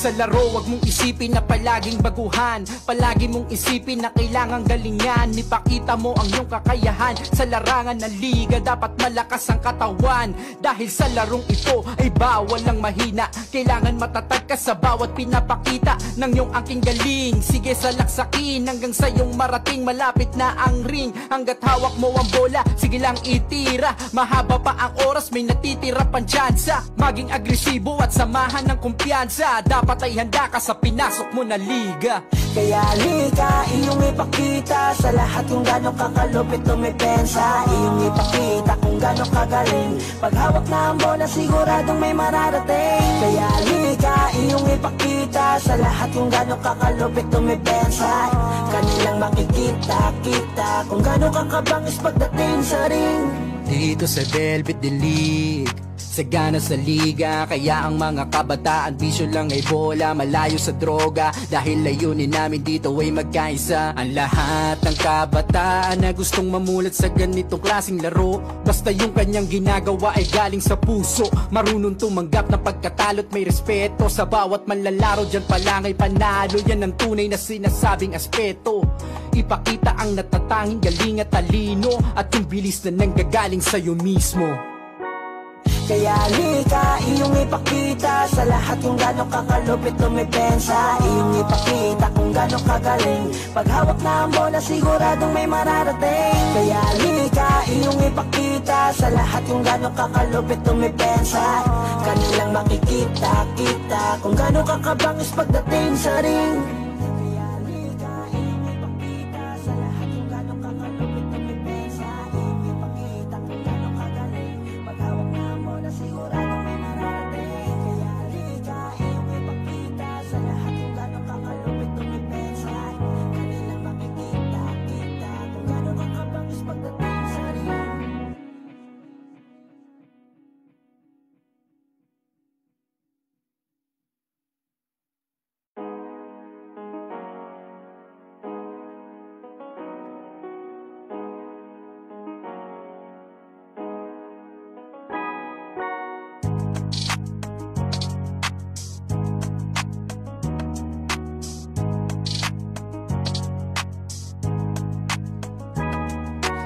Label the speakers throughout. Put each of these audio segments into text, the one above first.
Speaker 1: Sa laro, wag mong isipin na palaging baguhan. Palagi mong isipin na kailangang galingan. Ipakita mo ang iyong kakayahan. Sa larangan ng liga, dapat malakas ang katawan. Dahil sa larong ito ay bawal lang mahina. Kailangan matatag ka sa bawat pinapakita ng iyong aking galing. Sige, salaksakin hanggang sa iyong marating. Malapit na ang ring, hanggat hawak mo ang bola, sige lang itira. Mahaba pa ang oras, may natitira pang tsansa. Maging agresibo at samahan ng kumpiyansa. Dapat ay handa ka sa pinasok mo na liga.
Speaker 2: Kaya halika, iyong ipakita sa lahat kung gano'ng kakalupit tumipensa. Iyong ipakita kung gano'ng kagaling. Pag hawak na ang bola, siguradong may mararating. Kaya halika, iyong ipakita sa lahat kung gano'ng kakalupit tumipensa. Kanilang makikita-kita kung gano'ng kakabangis pagdating sa ring.
Speaker 1: Dito sa Velvet League, sagana sa liga, kaya ang mga kabataan bisyo lang ay bola, malayo sa droga. Dahil layunin namin dito ay magkaisa. Ang lahat ng kabataan na gustong mamulat sa ganitong klaseng laro, basta yung kanyang ginagawa ay galing sa puso. Marunong tumanggap ng pagkatalo't may respeto. Sa bawat manlalaro dyan pa lang ay panalo. Yan ang tunay na sinasabing aspeto. Ipakita ang natatanging galing at talino, at yung bilis na nanggagaling sa'yo mismo.
Speaker 2: Kaya halika, iyong ipakita sa lahat kung gano'ng kakalupit tumipensa. Iyong ipakita kung gano'ng kagaling. Pag hawak na ang bola, siguradong may mararating. Kaya halika, iyong ipakita sa lahat kung gano'ng kakalupit tumipensa. Kanilang makikita-kita kung gano'ng kakabangis pagdating sa ring.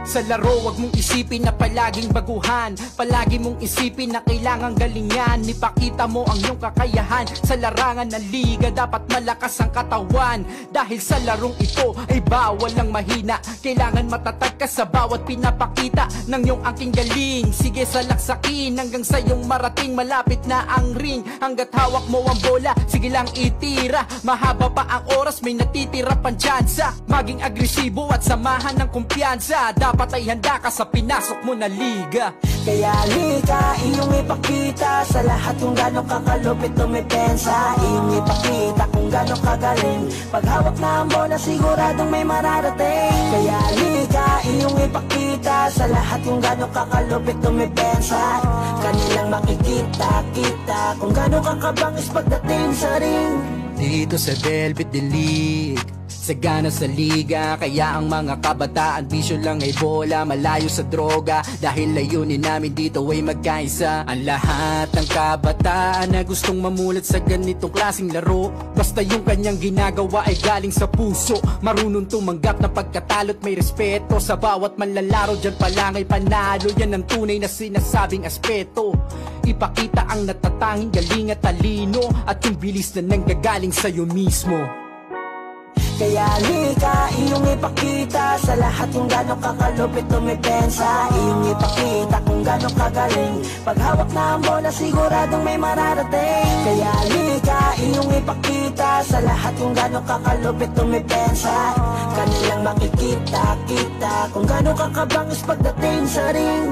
Speaker 1: Sa laro, wag mong isipin na palaging baguhan. Palagi mong isipin na kailangang galingan. Ipakita mo ang iyong kakayahan. Sa larangan ng liga, dapat malakas ang katawan. Dahil sa larong ito ay bawal lang mahina. Kailangan matatag ka sa bawat pinapakita ng iyong aking galing. Sige, salaksakin hanggang sa iyong marating. Malapit na ang ring, hanggat hawak mo ang bola, sige lang itira. Mahaba pa ang oras, may natitira pang tsansa. Maging agresibo at samahan ng kumpiyansa. Dapat ay handa ka sa pinasok mo na liga.
Speaker 2: Kaya halika, iyong ipakita sa lahat kung gano'ng kakalupit tumipensa. Iyong ipakita kung gano'ng kagaling. Pag hawak na ang bola, siguradong may mararating. Kaya halika, iyong ipakita sa lahat kung gano'ng kakalupit tumipensa. Kanilang makikita-kita kung gano'ng kakabangis pagdating sa ring.
Speaker 1: Dito sa Velvet League, sagana sa liga, kaya ang mga kabataan bisyo lang ay bola, malayo sa droga. Dahil layunin namin dito ay magkaisa. Ang lahat ng kabataan na gustong mamulat sa ganitong klaseng laro, basta yung kanyang ginagawa ay galing sa puso. Marunong tumanggap ng pagkatalo't may respeto. Sa bawat manlalaro dyan pa lang ay panalo. Yan ang tunay na sinasabing aspeto. Ipakita ang natatanging galing at talino, at yung bilis na nanggagaling sa'yo mismo.
Speaker 2: Kaya halika, iyong ipakita sa lahat kung gano'ng kakalupit tumipensa. Iyong ipakita kung gano'ng kagaling. Pag hawak na ang bola, siguradong may mararating. Kaya halika, iyong ipakita sa lahat kung gano'ng kakalupit tumipensa. Kanilang makikita-kita kung gano'ng kakabangis pagdating sa ring.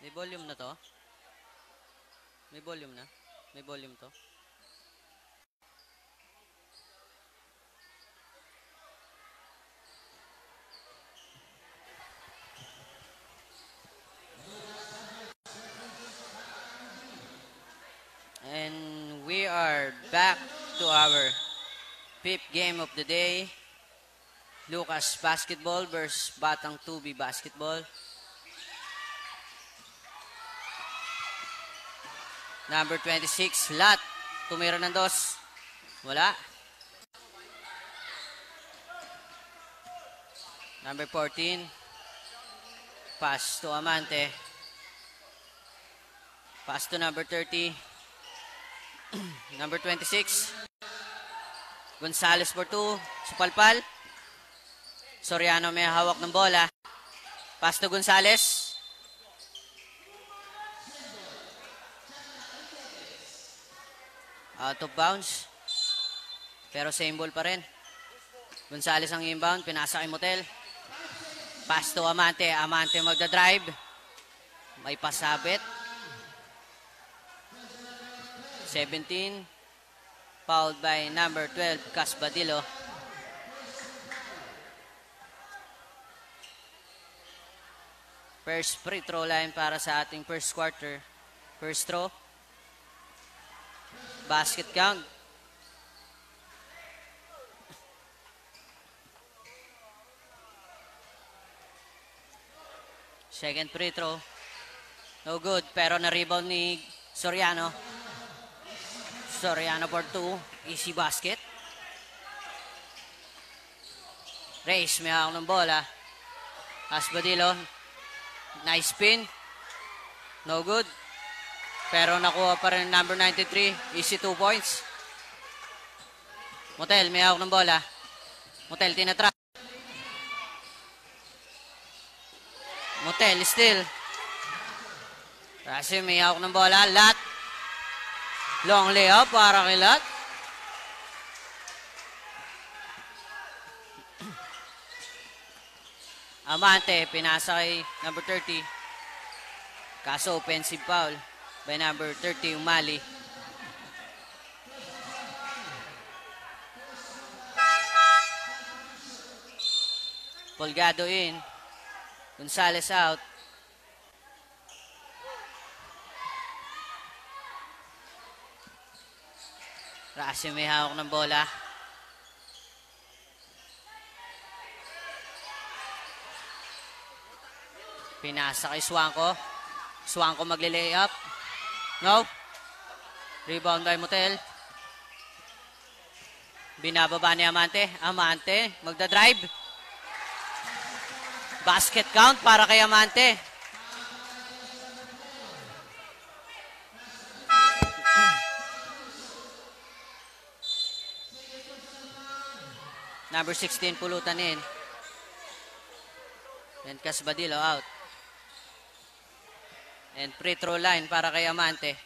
Speaker 3: May volume na to? May volume na? May volume to? And we are back to our fifth game of the day. Lucas Basketball versus Batang 2B Basketball. Number 26, Lat. Tumira ng dos. Wala. Number 14, pass to Amante. Pass to number 30. Number 26, Gonzales for 2. Supalpal. Soriano may hawak ng bola. Pass to Gonzales. Out of bounds. Pero same ball pa rin. Gonzales ang inbound. Pinasa kay Motel. Pass to Amante. Amante magdadrive. May pasabit. 17. Fouled by number 12, Casbadillo. First free throw line para sa ating first quarter. First throw. Basket count. Second free throw. No good, pero na-rebound ni Soriano. Soriano for 2. Easy basket. Reyes, may hawak ng bola. Casbadillo. Nice spin. No good. Pero nakuha pa rin number 93. Easy 2 points. Motel, may hawak ng bola. Motel, tinatrap. Motel, still. Kasi may hawak ng bola. Lat. Long layup para kay Lat. Amante, pinasa kay number 30. Kaso offensive foul by number 30, Umali. Polgado in. Gonzales out. Rasi may hawak ng bola. Pinasa kay Swanko. Swanko magli-lay up. No. Rebound by Motel. Binababa ni Amante. Amante magdadrive. Basket count para kay Amante. Number 16, pulutan in. And Casbadillo out. And free throw line para kay Amante.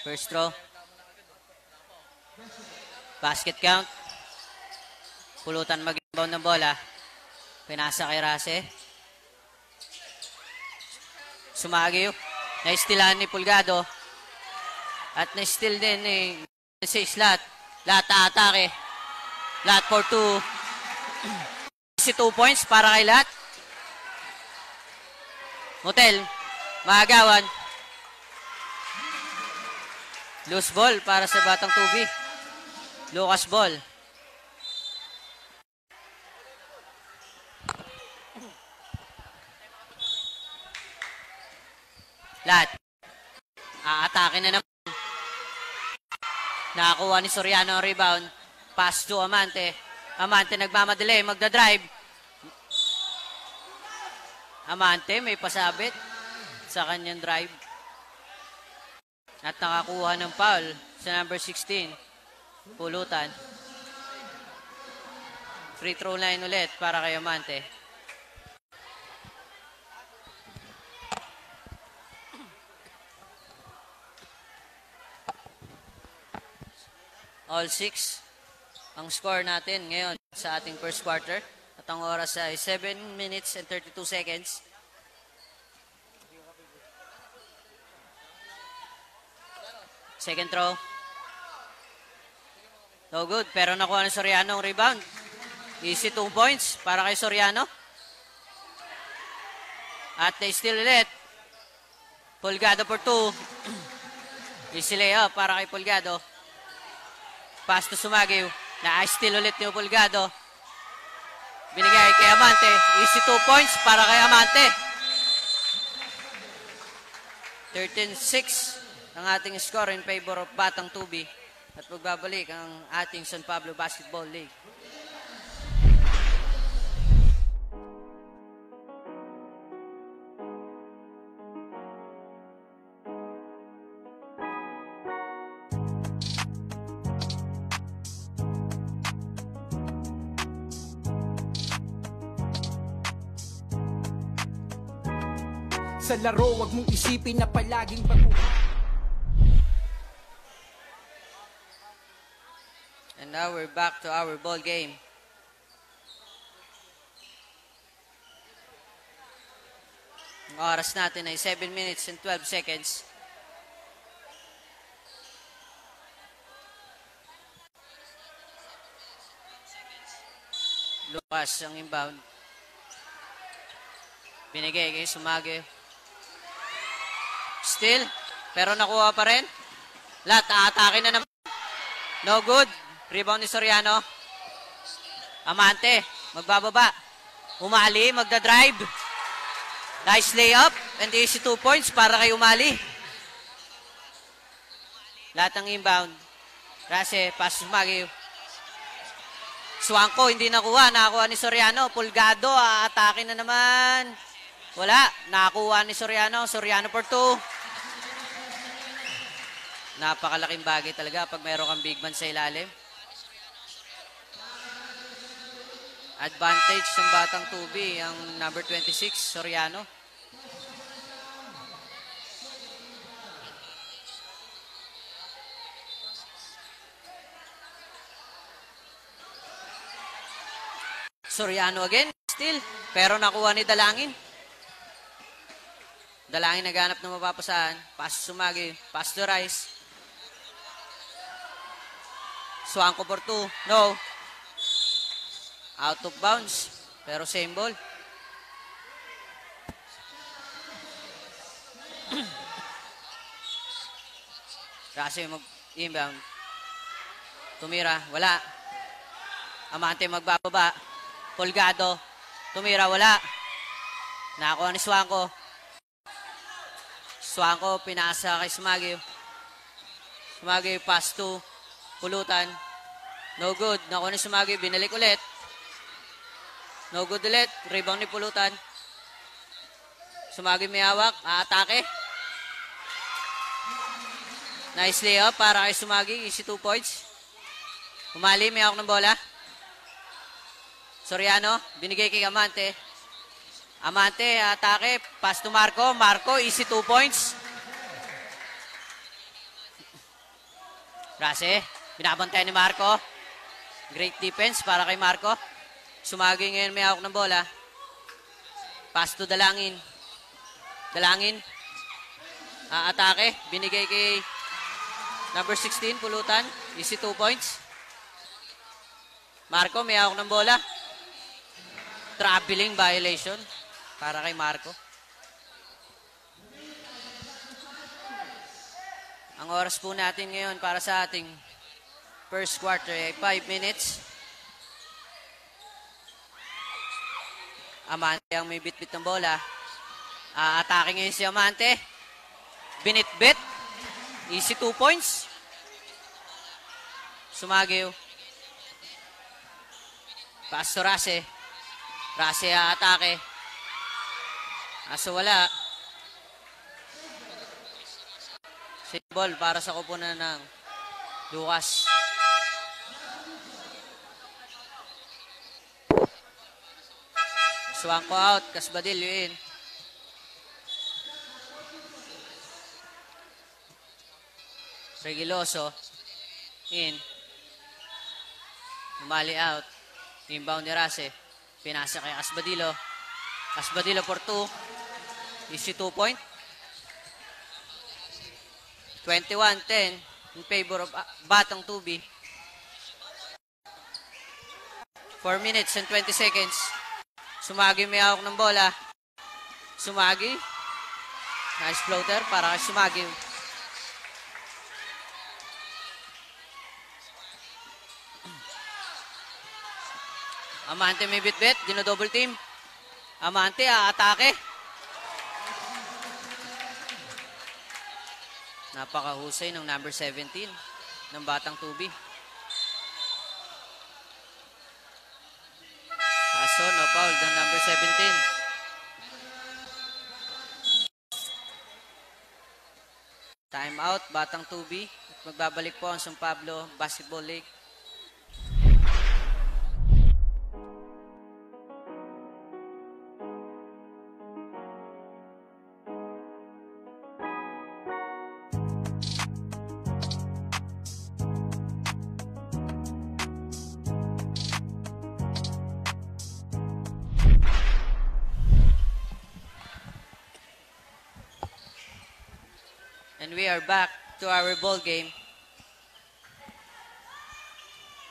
Speaker 3: First throw. Basket count. Pulutan mag-inbound ng bola. Pinasa kay Rase. Sumagi. Na-stealan ni Pulgado. At na-steal din ni Lat. Lat atake. Lat for 2. 2 points para kay Lat. Motel. Maagawan. Loose ball para sa Batang 2B. Lucas ball. Lat. Aatake na naman. Nakakuha ni Soriano ang rebound. Pass to Amante. Amante nagmamadali. Magdadrive. Amante may pasabit sa kanyang drive. At nakakuha ng foul sa number 16. Pulutan. Free throw line ulit para kay Amante. All 6 ang score natin ngayon sa ating first quarter. At ang oras ay 7 minutes and 32 seconds. Second throw. No good, pero nakuha ni Soriano ang rebound. Easy 2 points para kay Soriano. At they still ulit. Pulgado for 2. Easy layup para kay Pulgado. Pass to Sumagiw. Na-steal ulit ni Pulgado. Binigay kay Amante. Easy 2 points para kay Amante. 13-6 ang ating score in favor of Batang Tubi. At magbabalik ang ating San Pablo Basketball League.
Speaker 1: Sa laro, wag mong isipin na palaging baguhan.
Speaker 3: And now we're back to our ball game. Ang oras natin ay 7 minutes and 12 seconds. Lucas ang inbound. Binigay kay Sumage. Still, pero nakuha pa rin. Atake na naman. No good. Rebound ni Soriano. Amante, magbababa. Umali, magdadrive. Nice layup. And easy 2 points para kay Umali. Lahat ng inbound. Kasi, pass Sumagi. Suangko, hindi nakuha. Nakakuha ni Soriano. Pulgado, atake na naman. Wala. Nakakuha ni Soriano. Soriano for 2. Napakalaking bagay talaga pag mayroon kang big man sa ilalim. Advantage ng Batang Tubi, ang number 26, Soriano. Soriano again, still. Pero nakuha ni Dalangin. Dalangin naghanap ng mapapasaan. Pass Sumagi, pass to Rice. Suangko for 2. No. Out of bounds. Pero same ball. Kasi mag-inbound. Tumira. Wala. Amante magbababa. Pulgado. Tumira. Wala. Nakakuha ni Suangko. Suangko pinasa kay Sumagi. Sumagi pass to Pulutan. No good. Nakuha ni Sumagi. Binalik ulit. No good ulit. Rebound ni Pulutan. Sumagi may hawak. Atake. Nice layup para kay Sumagi. Easy 2 points. Umali. May hawak ng bola. Soriano. Binigay kay Amante. Amante. Atake. Pass to Marco. Marco. Easy 2 points. Rase. Binabantayan ni Marco. Great defense para kay Marco. Sumagi ngayon may hawak ng bola. Pass to Dalangin. Dalangin. Atake. Binigay kay number 16, Pulutan. Easy 2 points. Marco may hawak ng bola. Traveling violation para kay Marco. Ang oras po natin ngayon para sa ating first quarter ay 5 minutes. Amante ang may bit-bit ng bola. Atake ngayon si Amante. Binit-bit. Easy 2 points. Sumagiw. Pass to Rase. Rase atake. Aso wala. Ball para sa kupunan ng Lucas. Suangko out. Casbadillo in. Regiloso in. Umali out. Inbound ni Rase. Pinasa kay Asbadilo. Asbadilo for 2. Easy 2 point. 21-10 in favor of Batang Tubi. 4 minutes and 20 seconds. Sumagi may hawak ng bola. Sumagi. Nice floater para kay Sumagi. Amante may bit-bit. Dino-double team. Amante aatake. Napakahusay ng number 17 ng Batang Tubi. Kaso no foul ng number 17. Time out, Batang Tubi. At magbabalik po ang San Pablo Basketball League. And we are back to our ball game.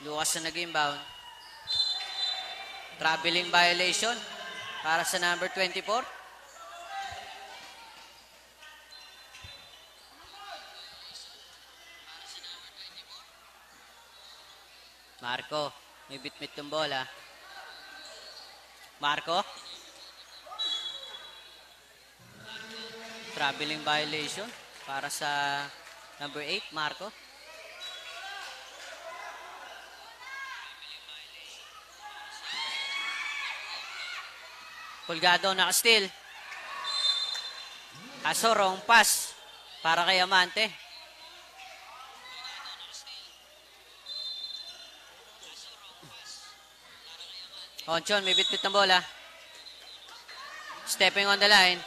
Speaker 3: Lucas na nag-inbound. Traveling violation para sa number 24. Marco, may bit-bit ng bola. Marco. Traveling violation para sa number 8, Marco. Pulgado naka-steal. Kaso wrong pass para kay Amante. Onchon, may bit-bit ng bola. Stepping on the line.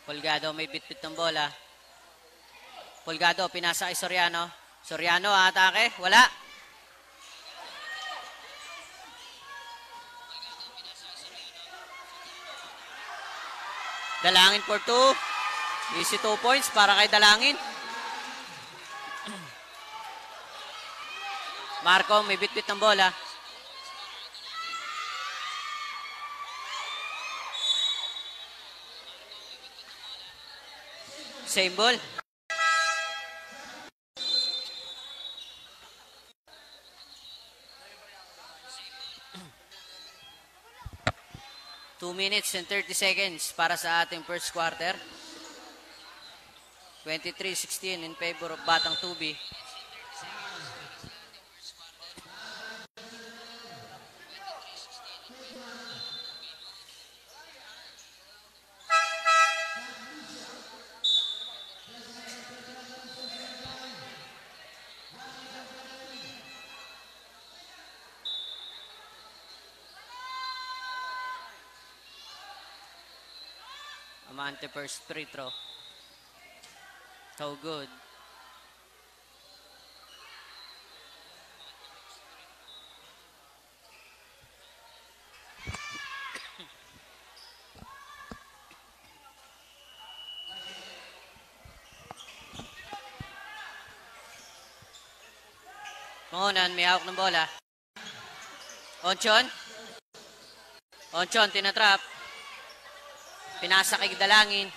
Speaker 3: Pulgado may bit-bit ng bola. Pulgado, pinasa kay Soriano. Soriano, atake. Wala. Dalangin for 2. Easy 2 points para kay Dalangin. Marco, may bit-bit ng bola. Same ball. Two minutes and 30 seconds para sa ating first quarter. 23-16 in favor of Batang Tubi. Amante first free throw. So good. Mangunan, may hawak ng bola. Onchon. Onchon, tinatrap. Pinasa kay Dalangin.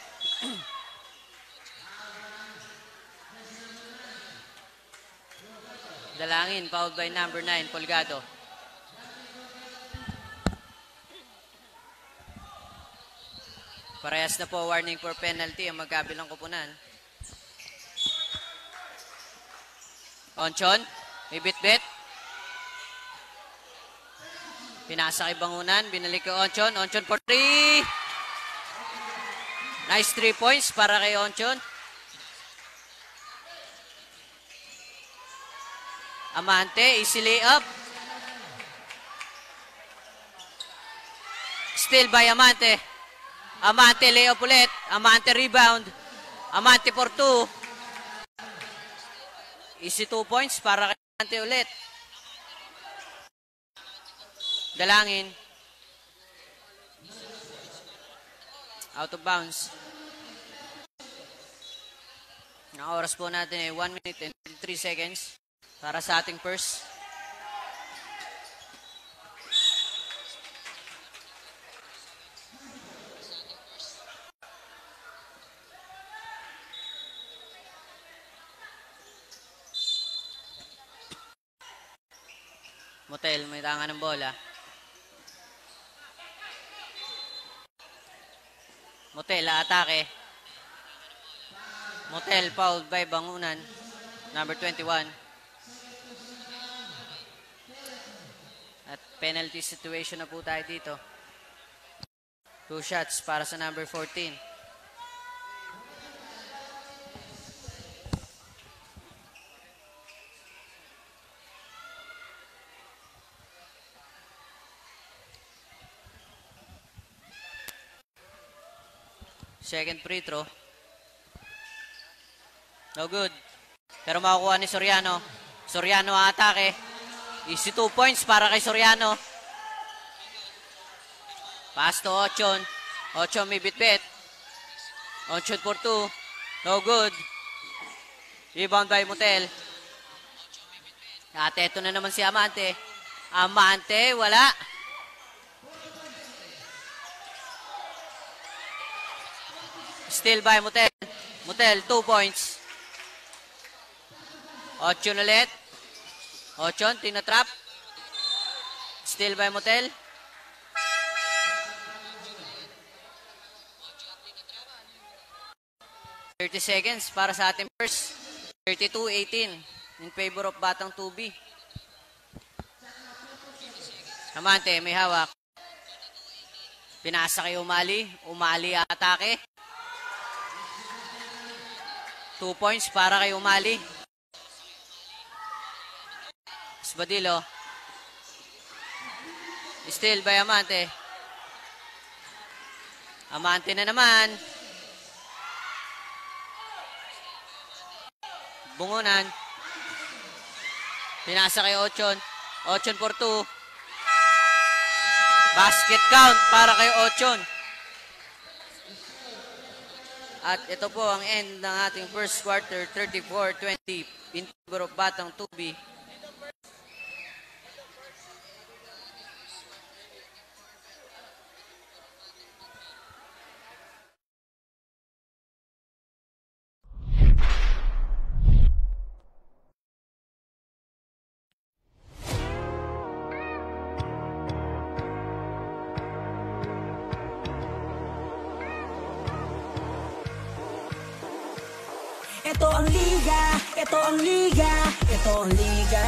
Speaker 3: Dalangin, fouled by number 9, Pulgado. Parehas na po warning for penalty ang magkabilang kupunan. Onchon, may bit-bit. Pinasa kay Bangunan, binalik kay Onchon. Onchon for 3. Nice 3 points para kay Onchon. Amante, easy layup. Steal by Amante. Amante layup ulit. Amante rebound. Amante for 2. Easy 2 points para kay Amante ulit. Dalangin. Out of bounds. Ang oras po natin ay 1 minute and 3 seconds para sa ating first. Motel, may tanga ng bola. Motel, atake. Motel, fouled by Bangunan. Number 21. At penalty situation na po tayo dito. 2 shots para sa number 14. Second free throw. No good. Pero makukuha ni Soriano. Soriano ang atake. Easy 2 points para kay Soriano. Pass to Ochon. Ochon may bit-bit. Ochon for 2. No good. Rebound by Motel. At eto na naman si Amante. Amante, wala. Steal by Motel. Motel, 2 points. Ochon ulit. Ochon, tinatrap. Steal by Motel. $30 seconds para sa ating first. 32-18 in favor of Batang 2B. Amante, may hawak. Pinasa kay Umali. Umali atake. 2 points para kay Umali. Sbadilo. Steal by Amante. Amante na naman. Bungunan. Pinasa kay Ochon. Ochon for 2. Basket count para kay Ochon. At ito po ang end ng ating first quarter, 34-20 in favor of Batang 2B.
Speaker 2: Ito ang liga, ito ang liga, ito ang liga.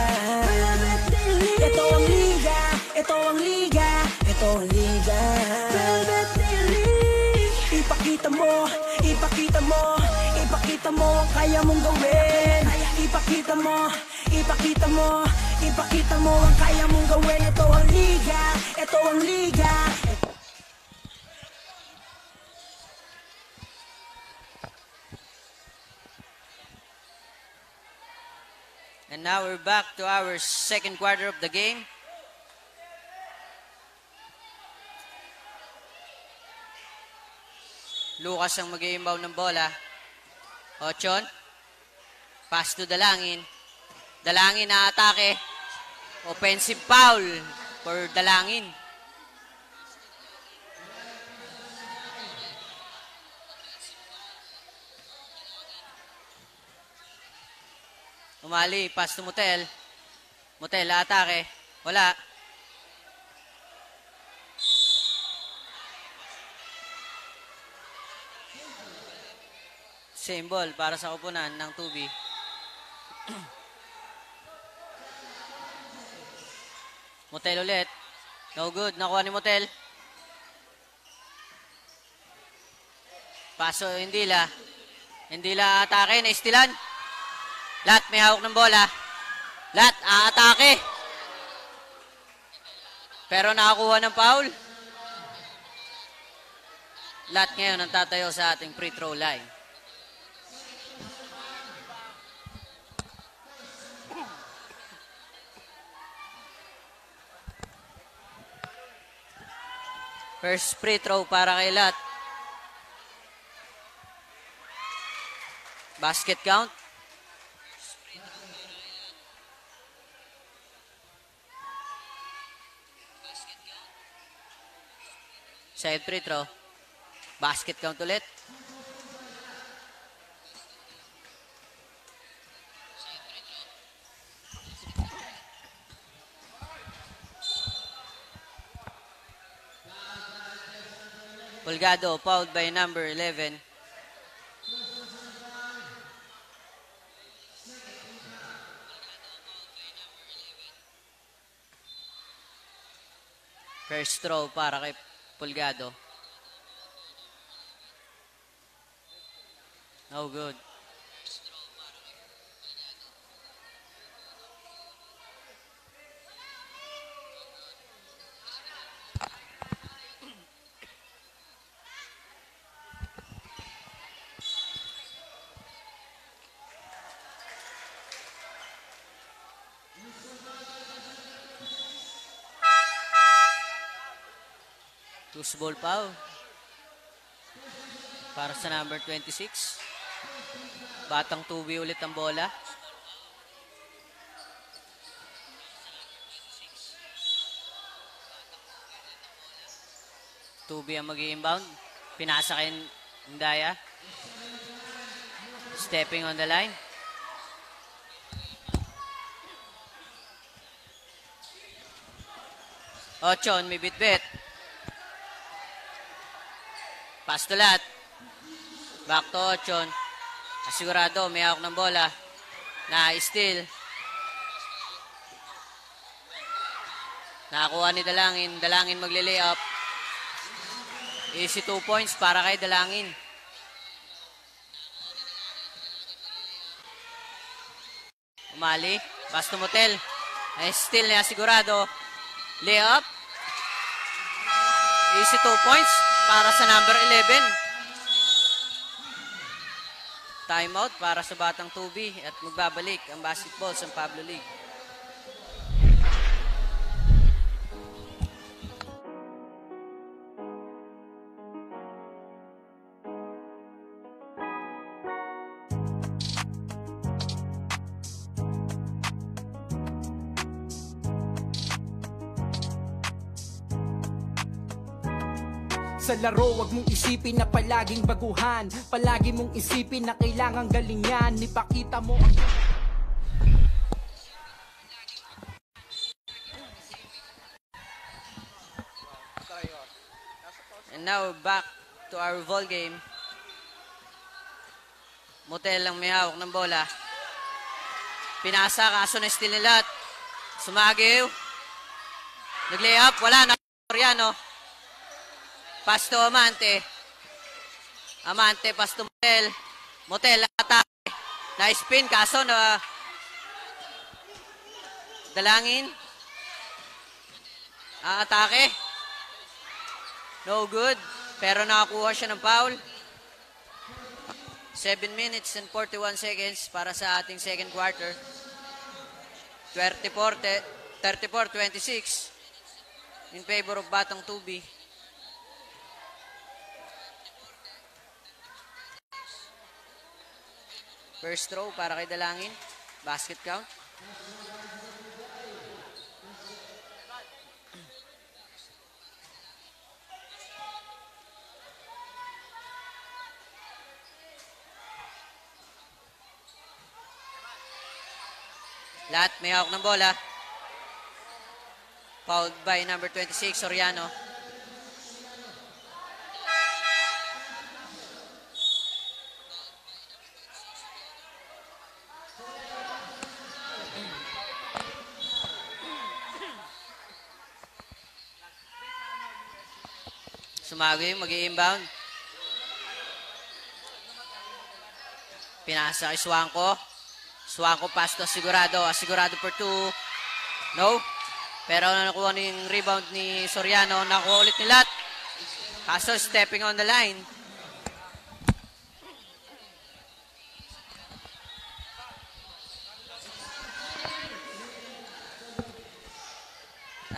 Speaker 2: Ito ang liga, ito ang liga, ito ang liga. Ipakita mo, ipakita mo, ipakita mo ang kaya mong gawin. Ipakita mo, ipakita mo, ipakita mo ang kaya mong gawin. Ito ang liga, ito ang liga.
Speaker 3: And now we're back to our second quarter of the game. Lucas ang mag-i-inbound ng bola. Ochon. Pass to Dalangin. Dalangin na atake. Offensive foul for Dalangin. Umali, pass to Motel. Motel, atake. Wala. Same ball para sa kupunan ng 2B. Motel ulit. No good. Nakuha ni Motel. Paso, Indila. Indila atake. Naistilan. Lat may hawak ng bola. Lat aatake. Pero nakakuha ng foul. Lat ngayon ang tatayo sa ating free throw line. First free throw para kay Lat. Basket count. Side free throw. Basket count ulit. Pulgado fouled by number 11. First throw para kay Pulgado. No good. Loose ball foul para sa number 26. Batang Tubi ulit ang bola. Tubi ang mag-i-inbound. Pinasa kay Ndaya. Stepping on the line. Ochon, may bit-bit. Pass to Lat. Back to Ochon. Asigurado, may hawak ng bola. Na-steal. Nakakuha ni Dalangin. Dalangin magle-layup. Easy 2 points para kay Dalangin. Umali. Pass to Motel. Na-steal niya Asigurado. Layup. Easy 2 points para sa number 11. Timeout para sa Batang Tubi at magbabalik ang basketball sa Pablo League.
Speaker 1: Sa laro, wag mong isipin na palaging baguhan. Palagi mong isipin na kailangang galingan. Ipakita mo ang...
Speaker 3: And now, back to our ball game. Motel lang may hawak ng bola. Pinasa, kaso na steal ni Lat. Sumagiw. Nag-layup, wala na. Soriano. Pass to Amante. Amante, pass to Motel. Motel, atake. Nice spin, kaso na Dalangin. Ang atake. No good. Pero nakakuha siya ng foul. 7 minutes and 41 seconds para sa ating second quarter. 34-26 in favor of Batang Tubi. First throw para kay Dalangin. Basket count. Lat, may hawak ng bola. Fouled by number 26, Soriano. Sumagi, mag-i-inbound. Pinasa kay Suangco. Suangco pass to Asigurado. Asigurado for 2. No. Pero nakuha ng rebound ni Soriano. Nakuha ulit ni Lat. Kaso stepping on the line.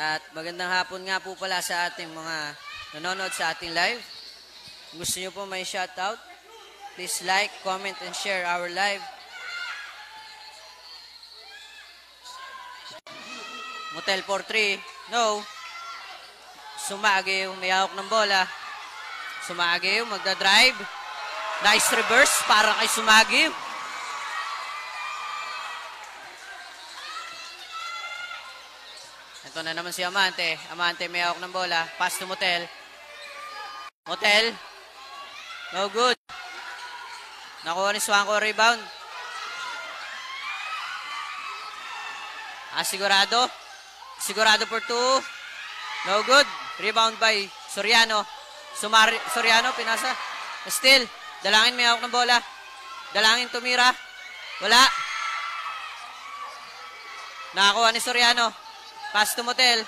Speaker 3: At magandang hapon nga po pala sa ating mga nanonood sa ating live. Kung gusto nyo po may shoutout, please like, comment, and share our live. Motel 4-3, no. Sumagiw, may hawak ng bola. Sumagiw, magdadrive. Nice reverse para kay Sumagiw. Ito na naman si Amante. Amante may hawak ng bola. Pass to Motel. Motel. No good. Nakuha ni Swanko rebound. Sigurado. Sigurado for 2. No good. Rebound by Soriano. Soriano, pinasa. Still. Dalangin may hawak ng bola. Dalangin tumira. Wala. Nakakuha ni Soriano. Pass to Motel.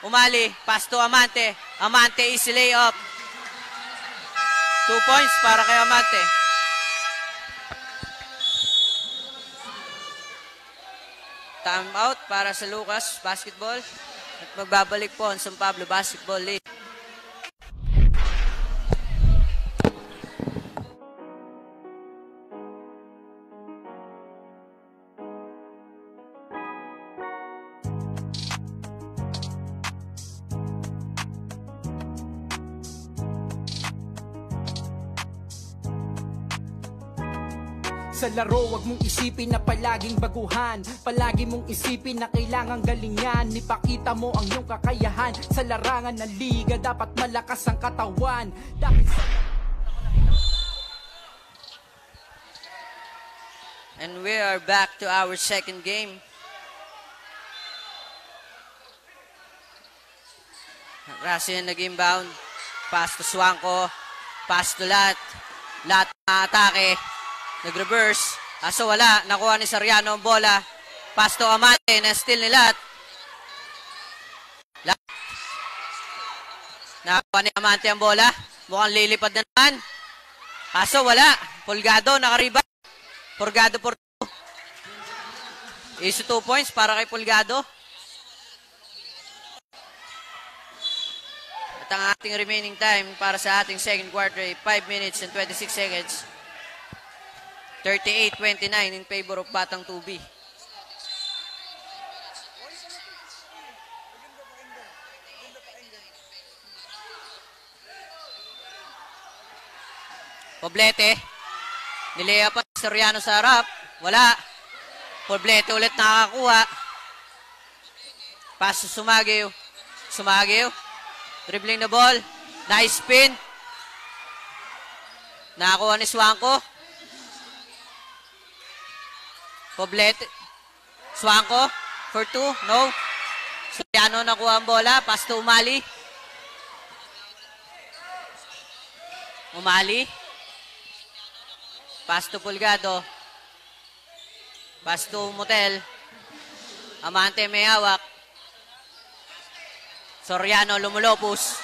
Speaker 3: Umali. Pass to Amante. Amante easy layup. 2 points para kay Amante. Time out para sa Lucas Basketball. At magbabalik po ang San Pablo Basketball League.
Speaker 1: Sa laro, wag mong isipin na palaging baguhan. Palagi mong isipin na kailangang galingan. Ipakita mo ang iyong kakayahan. Sa larangan ng liga, dapat malakas ang katawan.
Speaker 3: And we are back to our second game. Rasi na nag-inbound. Pass to Swanko. Pass to Lat. Lat na atake. Nag-reverse. Aso wala. Nakuha ni Soriano ang bola. Pass to Amante. Na-steal ni Lat. Lat. Nakuha ni Amante ang bola. Mukhang lilipad na naman. Aso wala. Pulgado. Nakariba. Pulgado por 2. Iso 2 points para kay Pulgado. At ang ating remaining time para sa ating second quarter ay 5 minutes and 26 seconds. 38-29 in favor of Batang Tubi. Poblete. Nilea pa si Soriano sa harap. Wala. Poblete ulit nakakakuha. Pass to Sumagiw. Sumagiw. Dribbling the ball. Nice spin. Nakakuha ni Swanko. Poblete. Swanko. For 2. No. Soriano nakuha ang bola. Pass to Umali. Umali. Pass to Pulgado. Pass to Motel. Amante may hawak. Soriano lumulopos.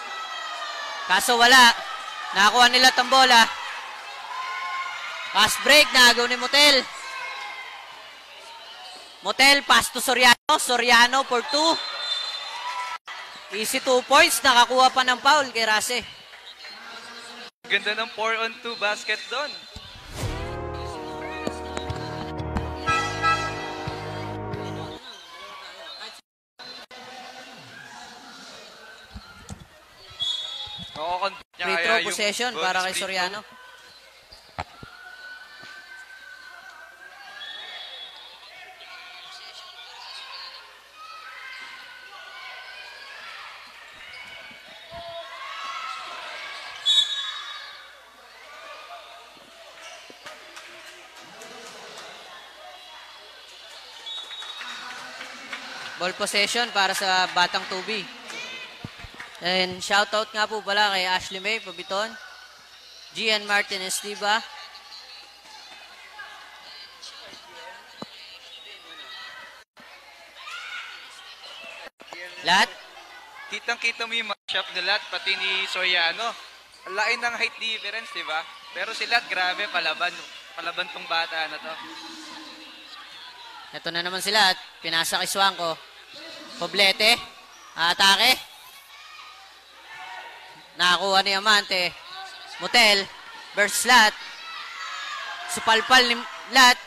Speaker 3: Kaso wala. Nakakuha nila ang bola. Pass break. Nagaw ni Motel. Motel, pass to Soriano. Soriano for 2. Easy 2 points. Nakakuha pa ng foul kay Rase.
Speaker 4: Ganda ng 4-on-2 basket doon.
Speaker 3: Free throw possession para kay Soriano. Ball possession para sa Batang Tubi. And shoutout nga po pala kay Ashley May Pabiton, Gian Martin Estiba,
Speaker 4: Kitang-kita mo yung matchup nila at pati ni Soriano. Ang laki ng height difference, di ba? Pero sila, grabe, palaban. Palaban tong bata na to.
Speaker 3: Ito na naman sila at pinasa kay Swangko. Poblete. Atake. Nakakuha ni Amante. Motel. Burst Lat. Supalpal ni Lat.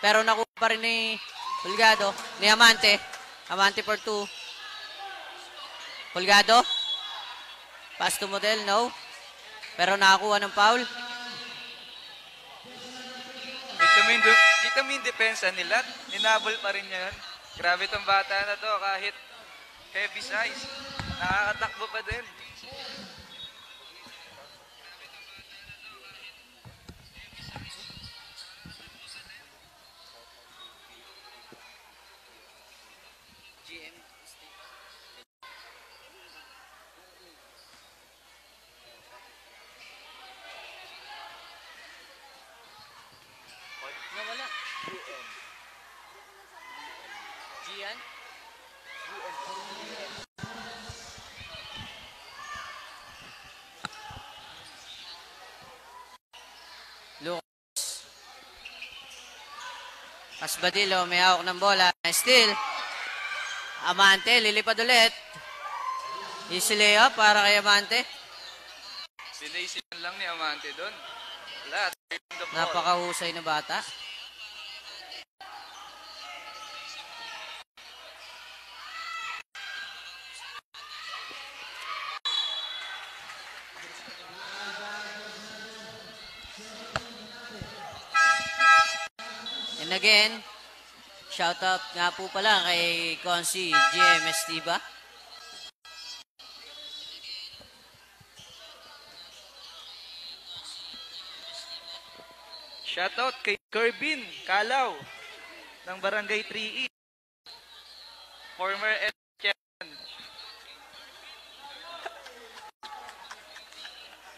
Speaker 3: Pero nakuha pa rin ni Pulgado. Ni Amante. Amante for 2. Pulgado. Pass to Motel. No. Pero nakakuha ng foul.
Speaker 4: Kita mo yung depensa nila. Ninabol pa rin niya yun. Grabe tong bata na to. Kahit heavy size. Nakakatakbo pa din.
Speaker 3: Nawala. Gian? Lucas. Asbadillo, may hawak ng bola. Steal. Amante, lilipad ulit. Easy layup para kay Amante.
Speaker 4: Sinaysipan lang ni Amante doon. Wala.
Speaker 3: Napakahusay na bata. And again, shout out nga po pala kay Consi GMS Tiba.
Speaker 4: Shoutout kay Kerbin Kalaw ng Barangay 3E. Former champion.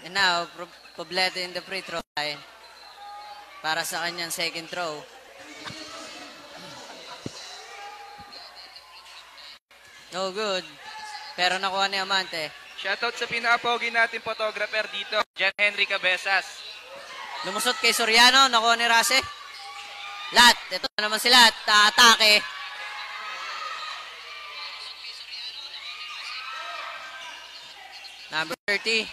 Speaker 3: And now, Poblete in the free throw line para sa kanyang second throw. No good. Pero nakuha ni Amante.
Speaker 4: Shoutout sa pinakapogi natin photographer dito, Jan Henry Cabezas.
Speaker 3: Lumusot kay Soriano, nakuha ni Rase. Lat, ito na naman sila, atake. Number 30.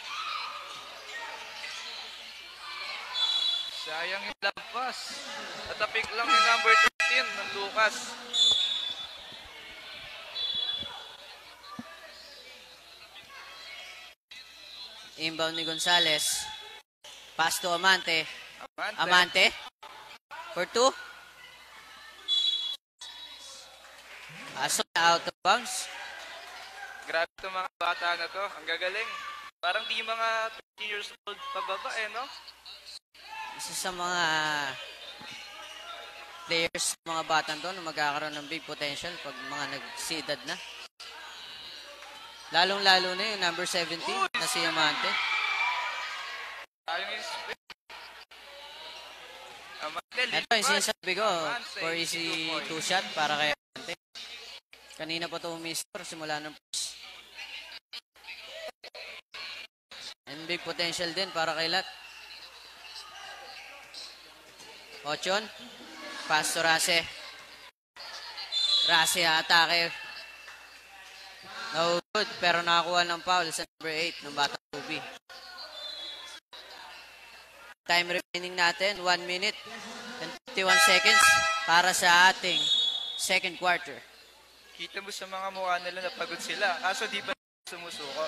Speaker 4: Sayang yung lampas. Tatapik lang ni number 13 ng Lucas.
Speaker 3: Inbound ni Gonzales. Pass to Amante. Amante. For 2. Aso na out of bounds.
Speaker 4: Grabe itong mga bata na to. Ang gagaling. Parang di mga 13 years old pababa no?
Speaker 3: Isa sa mga players, mga batang to na magkakaroon ng big potential pag mga nag-seeded na. Lalong-lalo na yung number 17 na si Amante. Ito yung sinasabi ko for easy 2-shot para kay Amante. Kanina pa ito umistor simula ng push. And big potential din para kay Lat. Ochon. Pass to Rase. Rase atake. No good, pero nakakuha ng foul sa number 8 ng Batang Tubi. Time remaining natin, 1 minute and 51 seconds para sa ating second quarter.
Speaker 4: Kita mo sa mga mukha nila na pagod sila. Kaso di ba sumusuko?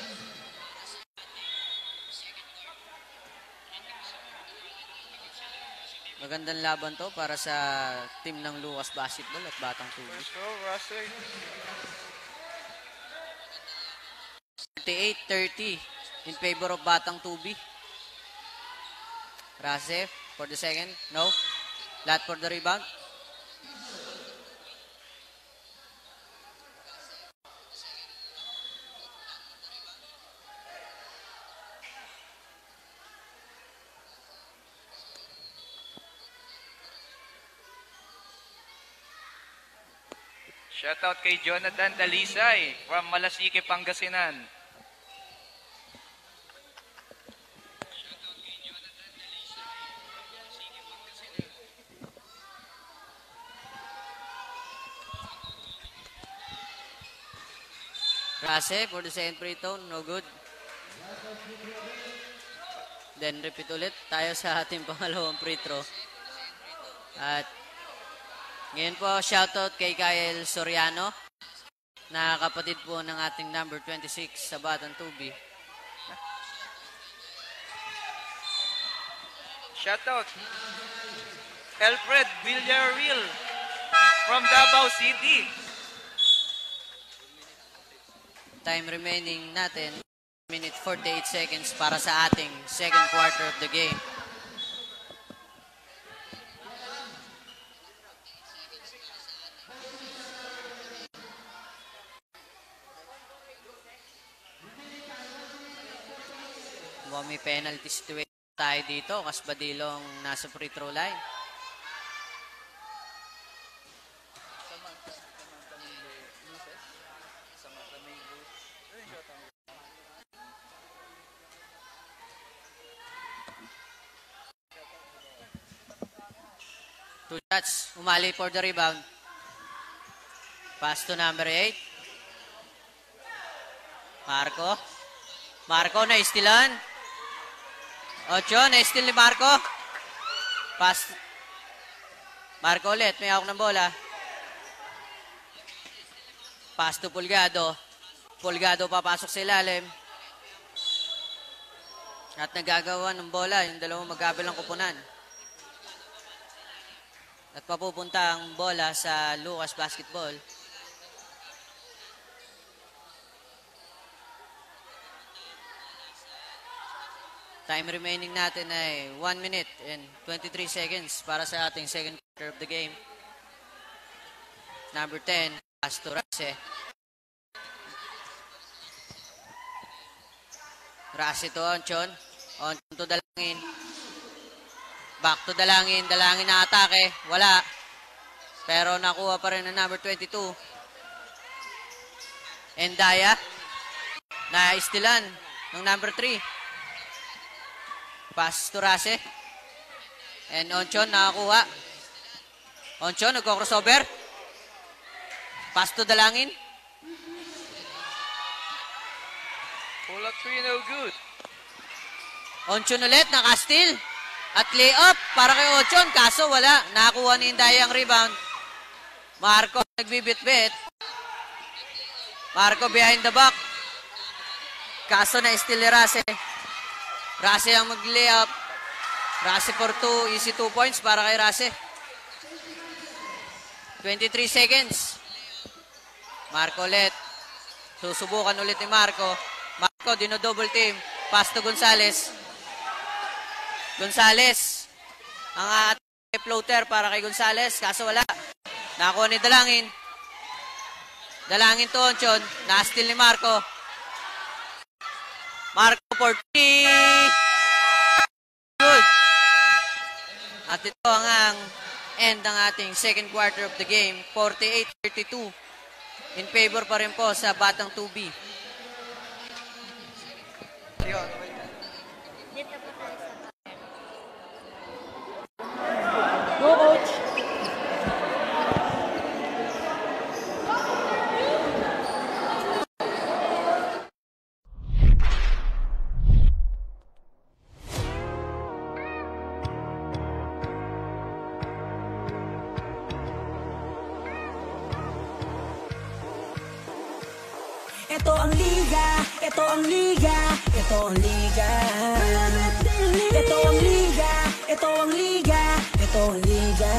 Speaker 3: Magandang laban to para sa team ng Lucas Basketball at Batang Tubi.
Speaker 4: So, Russell.
Speaker 3: 38-30 in favor of Batang Tubi. Rase for the second. No. Lat for the rebound.
Speaker 4: Shoutout kay Jonathan Dalisay from Malasike, Pangasinan.
Speaker 3: Rase for the second free throw, no good. Then repeat ulit tayo sa ating pangalawang free throw. At ngayon po, shoutout kay Kyle Soriano, na kapatid po ng ating number 26 sa Batang Tubi.
Speaker 4: Shoutout. Alfred Villarreal from Davao City.
Speaker 3: Time remaining natin, minute 48 seconds para sa ating second quarter of the game. May penalty situation tayo dito. Kasbadilong nasa free throw line. Two shots. Umali for the rebound. Pass to number 8. Marco na-istilan. Ocho, na-steal ni Marco. Pass. Marco ulit, may hawak ng bola. Pass to Pulgado. Pulgado papasok sa ilalim. At nagagawa ng bola, yung dalawang magkabilang kupunan. At papupunta ang bola sa Lucas Basketball. Time remaining natin ay 1 minute and 23 seconds para sa ating second quarter of the game. Number 10, pass to Rase. Rase to Onchon. Onchon to Dalangin. Back to Dalangin. Dalangin na atake. Wala. Pero nakuha pa rin ang number 22. Endaya. Na-istilan ng number 3. Pass to Rase. And Onchon nakakuha. Onchon nagko-crossover. Pass to Dalangin.
Speaker 4: Pull up 3, no good.
Speaker 3: Onchon ulit, naka-steal. At lay-up para kay Onchon. Kaso wala. Nakakuha ni Indaya ang rebound. Marco nagbibit-bit. Marco behind the back. Kaso na-steal ni Rase. Rase ang mag-layup. Rase for 2. Easy 2 points para kay Rase. 23 seconds. Marco ulit. Susubukan ulit ni Marco. Marco, dino-double team. Pass to Gonzales. Gonzales. Ang ating floater para kay Gonzales. Kaso wala. Nakakuha ni Dalangin. Dalangin to Onchon. Na-steal ni Marco. Marco for 3. Good. At ito ang end ng ating second quarter of the game. 48-32. In favor pa rin po sa Batang Tubi.
Speaker 2: Go, coach! Ito ang liga, ito ang liga, ito ang liga. Ito ang liga, ito ang liga, ito ang liga.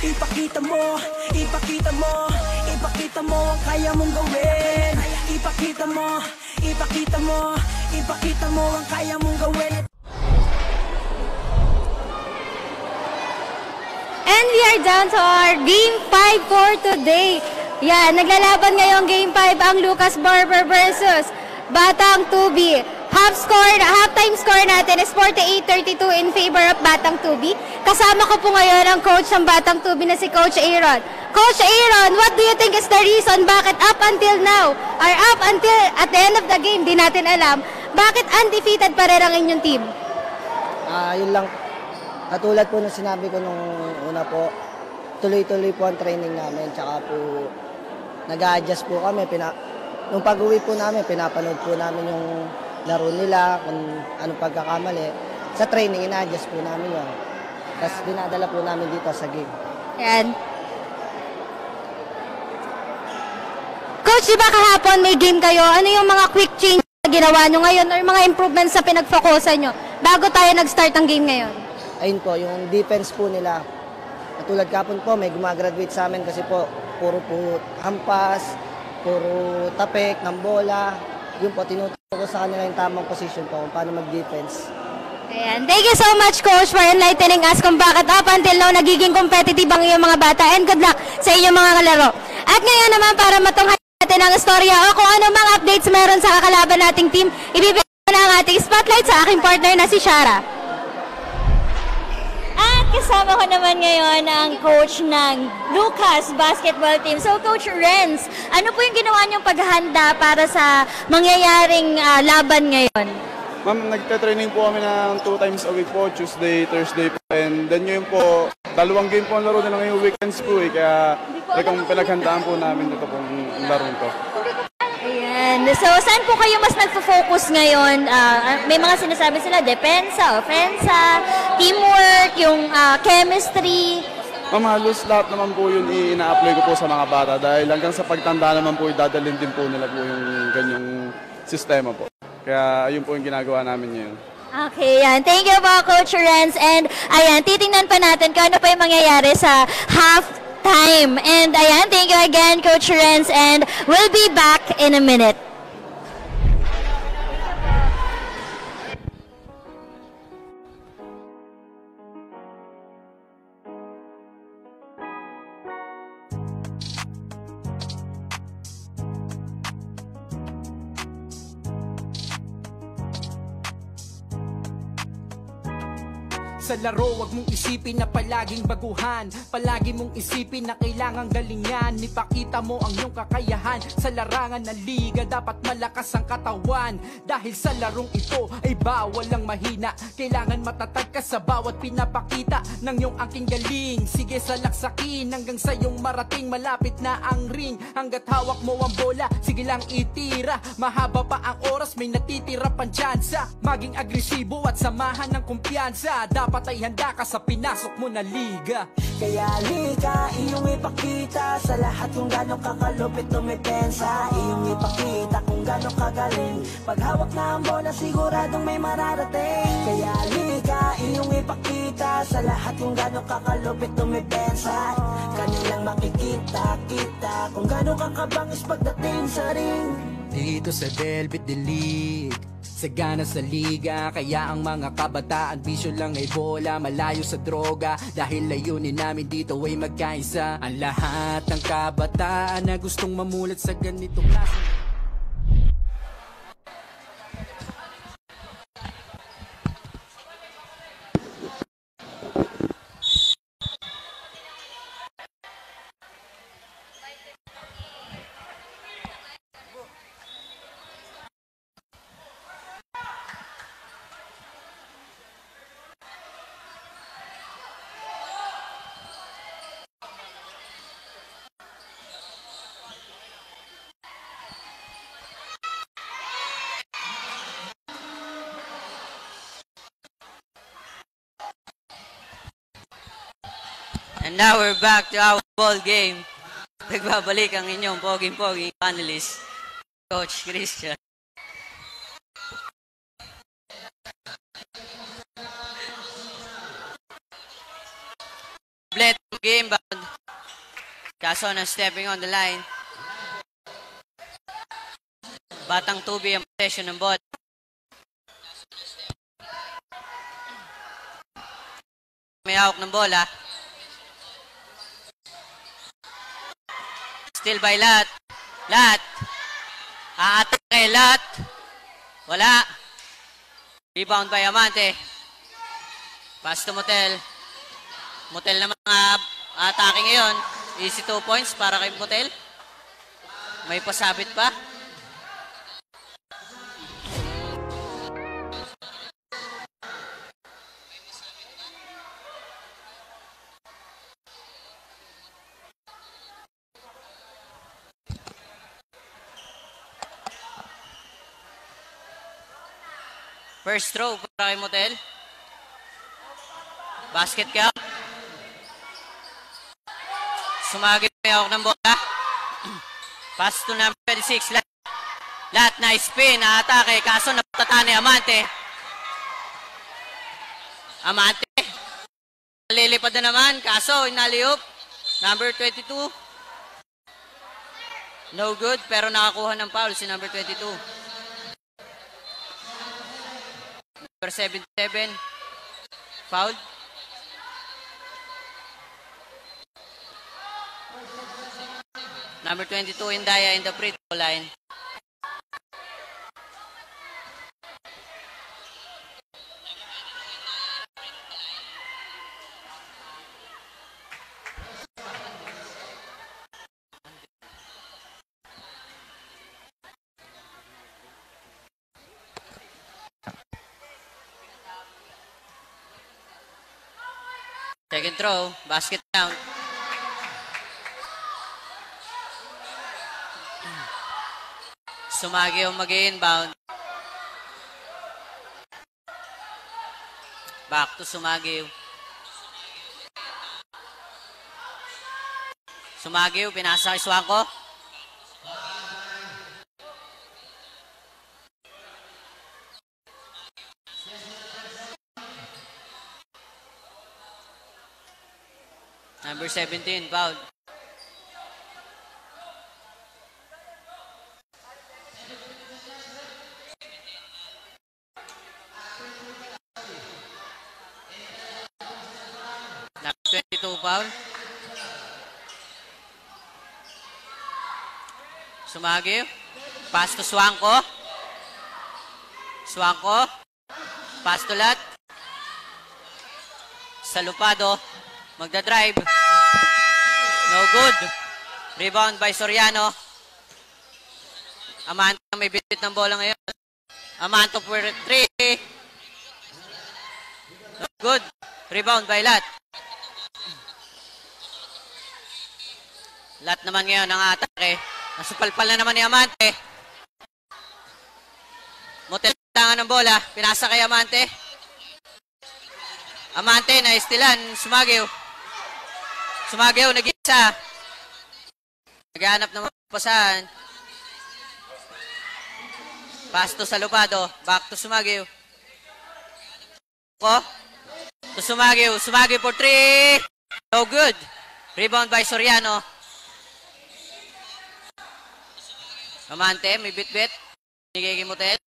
Speaker 2: Ipakita mo, ipakita mo, ipakita mo ang kaya mong gawin. Ipakita mo, ipakita mo, ipakita mo ang kaya mong gawin.
Speaker 5: And we are down to our Game 5 for today. Yan, naglalaban ngayong Game 5 ang Lucas Barber versus Batang Tubi. Halftime score natin is 48-32 in favor of Batang Tubi. Kasama ko po ngayon ang coach ng Batang Tubi na si Coach Aaron. Coach Aaron, what do you think is the reason bakit up until now, or up until at the end of the game, di natin alam, bakit undefeated pa rin ang inyong team?
Speaker 6: Yun lang. Katulad po ng sinabi ko nung una po, tuloy-tuloy po ang training namin. Tsaka po, nag-a-adjust po kami. Nung pag-uwi po namin, pinapanood po namin yung laro nila, kung anong pagkakamali. Sa training, ina-adjust po namin yun. Tapos dinadala po namin dito sa game.
Speaker 5: Ayan. Coach, di ba kahapon may game kayo? Ano yung mga quick change na ginawa nyo ngayon or mga improvements na pinag-focusan nyo bago tayo nag-start ang game ngayon?
Speaker 6: Ayun po, yung defense po nila. Katulad kapon po, may gumagraduate sa amin kasi po, puro po hampas, puro tapik ng bola. Yun po, tinuturo ko sa kanila yung tamang position po kung paano mag-defense.
Speaker 5: Ayan. Thank you so much, Coach, for enlightening us kung bakit up until now nagiging competitive ang iyong mga bata, and good luck sa inyong mga kalaro. At ngayon naman, para matunghayan natin ang istorya o kung ano mga updates meron sa kakalaban nating team, ibibigay na ang ating spotlight sa aking partner na si Shara. At kasama ko naman ngayon ang coach ng Lucas basketball team. So, Coach Renz, ano po yung ginawa niyong paghahanda para sa mangyayaring laban ngayon?
Speaker 7: Ma'am, nagte-training po kami ng 2 times a week po, Tuesday, Thursday po. And then ngayon po, 2 game po ang laro nila ngayong weekends po eh. Kaya talagang pinaghandaan po namin ito pong laro to.
Speaker 5: Ayan. So, saan po kayo mas nagfo-focus ngayon? May mga sinasabi sila, depensa, offensa, teamwork, yung chemistry.
Speaker 7: Ma'am, halos lahat naman po yun ina-apply ko po sa mga bata dahil hanggang sa pagtanda naman po, dadalhin din po nila po yung ganyang sistema po. Kaya ayun po yung ginagawa namin ngayon.
Speaker 5: Okay, yan. Thank you po, Coach Renz. And ayan, titingnan pa natin kung ano pa yung mangyayari sa half-time. And ayan, thank you again, Coach Renz. And we'll be back in a minute.
Speaker 1: Sa laro, wag mong isipin na palaging baguhan. Palagi mong isipin na kailangang galingan. Ipakita mo ang iyong kakayahan. Sa larangan ng liga, dapat malakas ang katawan. Dahil sa larong ito ay bawal ang mahina. Kailangan matatag ka sa bawat pinapakita ng iyong aking galing. Sige, salaksakin hanggang sa iyong marating. Malapit na ang ring, hanggat hawak mo ang bola, sige lang itira. Mahaba pa ang oras, may natitira pang tsansa. Maging agresibo at samahan ng kumpiyansa. Dapat ay handa ka sa pinasok mo na liga.
Speaker 2: Kaya lika, iyong ipakita sa lahat kung gano'ng kakalupit tumipensa. Iyong ipakita kung gano'ng kagaling. Paghawak na ang bola, siguradong may mararating. Kaya lika, iyong ipakita sa lahat kung gano'ng kakalupit tumipensa. Kanilang makikita-kita kung gano'ng kakabangis pagdating sa ring.
Speaker 1: Dito sa Velvet Delete, sagana sa liga, kaya ang mga kabataan bisyo lang ay bola, malayo sa droga. Dahil layunin namin dito ay magkaisa. Ang lahat ng kabataan na gustong mamulat sa ganitong klase.
Speaker 3: And now we're back to our ball game. Nagbabalik ang inyong poging-poging panelist, Coach Christian. Bled game bound. Kaso na stepping on the line. Batang Tubi ang possession ng ball. May hawak ng bola. Still by Lat. Lat. Aatake Lat. Wala. Rebound by Amante. Pass to Motel. Motel naman ang atake ngayon. Easy 2 points para kay Motel. May pasabit pa. First throw para kay Motel. Basket count. Sumagi may hawak ng bola. Pass to number 26. Lahat na spin, atake. Kaso natatana ni Amante. Amante. Lilipad na naman. Kaso inaliop. Number 22. No good, pero nakakuha ng foul si number 22. Number 77. Foul. Number 22, Indaya in the free throw line. Second throw, basket count. Sumagi yung mag-inbound. Back to Sumagiw. Sumagiw, pinasa kay Swangko. Number 17, foul. Number 22, foul. Sumagiw. Pass to Swangko. Swangko. Pass to Lat. Salupado. Magdadrive. No good. Rebound by Soriano. Amanto may bitbit ng bola ngayon. Amanto for 3. No good. Rebound by Lat. Lat naman ngayon ang atake. Nasupalpal na naman ni Amante. Motel tangan ng bola. Pinasa kay Amante. Amante na istilan. Sumagiw. Sumagiw, nag-isa. Naghanap ng pasahan. Pass to Salupado. Back to Sumagiw. To Sumagiw. Sumagiw for 3. No good. Rebound by Soriano. Amante, may bit-bit. Nigiging Motel.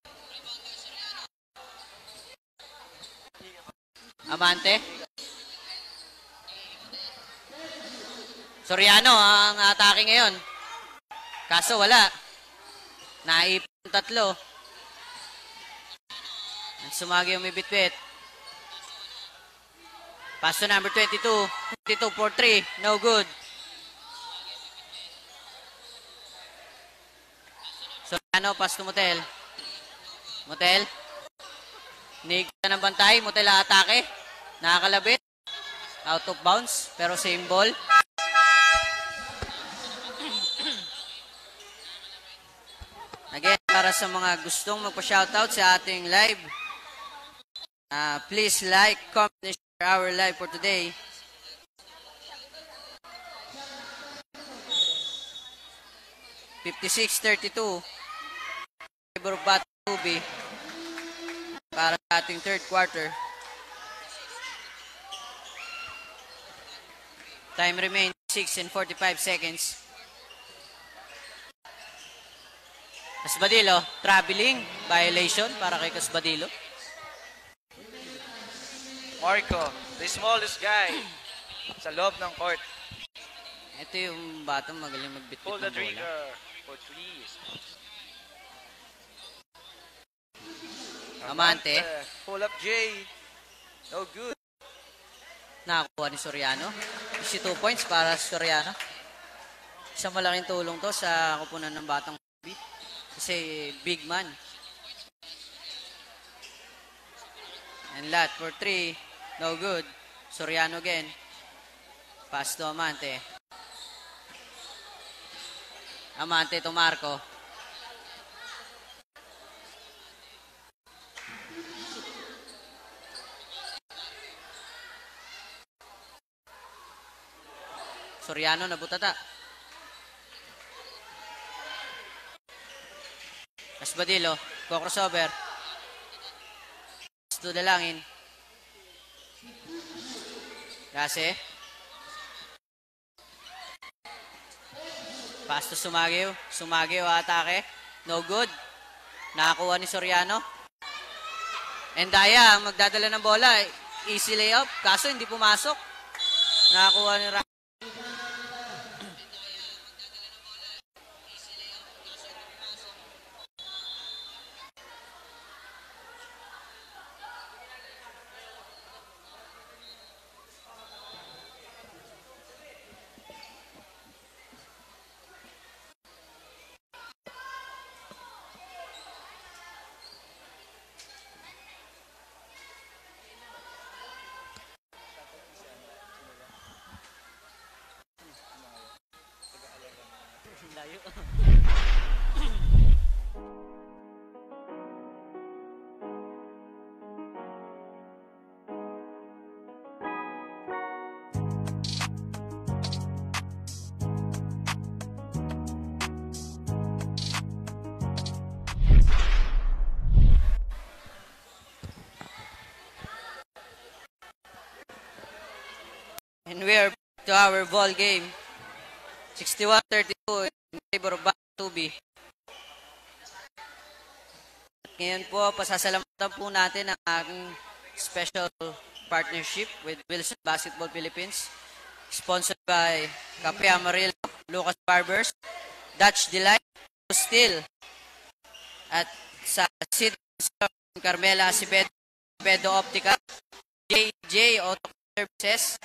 Speaker 3: Amante. Soriano ang atake ngayon. Kaso wala. Naipon 3. Sumagi yung may bit-bit. Pass to number 22. 22 for 3. No good. Soriano, pass to Motel. Motel. Nigta ng bantay. Motel atake. Nakakalabit. Out of bounds. Pero same ball. Again, para sa mga gustong magpa-shoutout sa ating live, please like, comment, and share our live for today. $56-32. Favor of Batang Tubi para sa ating third quarter. Time remains 6 and 45 seconds. Casbadilo, traveling violation para kay Casbadilo.
Speaker 4: Marco, the smallest guy sa loob ng court.
Speaker 3: Ito yung batang magaling magbitbit ng
Speaker 4: Pull the
Speaker 3: bola.
Speaker 4: trigger for 3.
Speaker 3: Amante.
Speaker 4: Pull up J. No good.
Speaker 3: Nakakuha ni Soriano. 2 points para sa Soriano. Isang malaking tulong to sa kupunan ng Batang Tubi. Kasi big man. And Lat for 3. No good. Soriano again. Pass to Amante. Amante to Marco. Soriano nabutata. Asbadillo, crossover. Gusto dalangin. Kasi pass to Sumagiw. Sumagiw atake. No good. Nakakuha ni Soriano. Endaya ang magdadala ng bola. Easy layup. Kaso hindi pumasok. Nakakuha ni layo. And we are back to our ball game. 61-32 in favor of Tubi. At ngayon po, pasasalamatan po natin ang aking special partnership with Wilson Basketball Philippines. Sponsored by Cafe Amarillo, Lucas Barbers, Dutch Delight, Steel, at sa Sid Carmela Acevedo Optica, JJ Auto Services,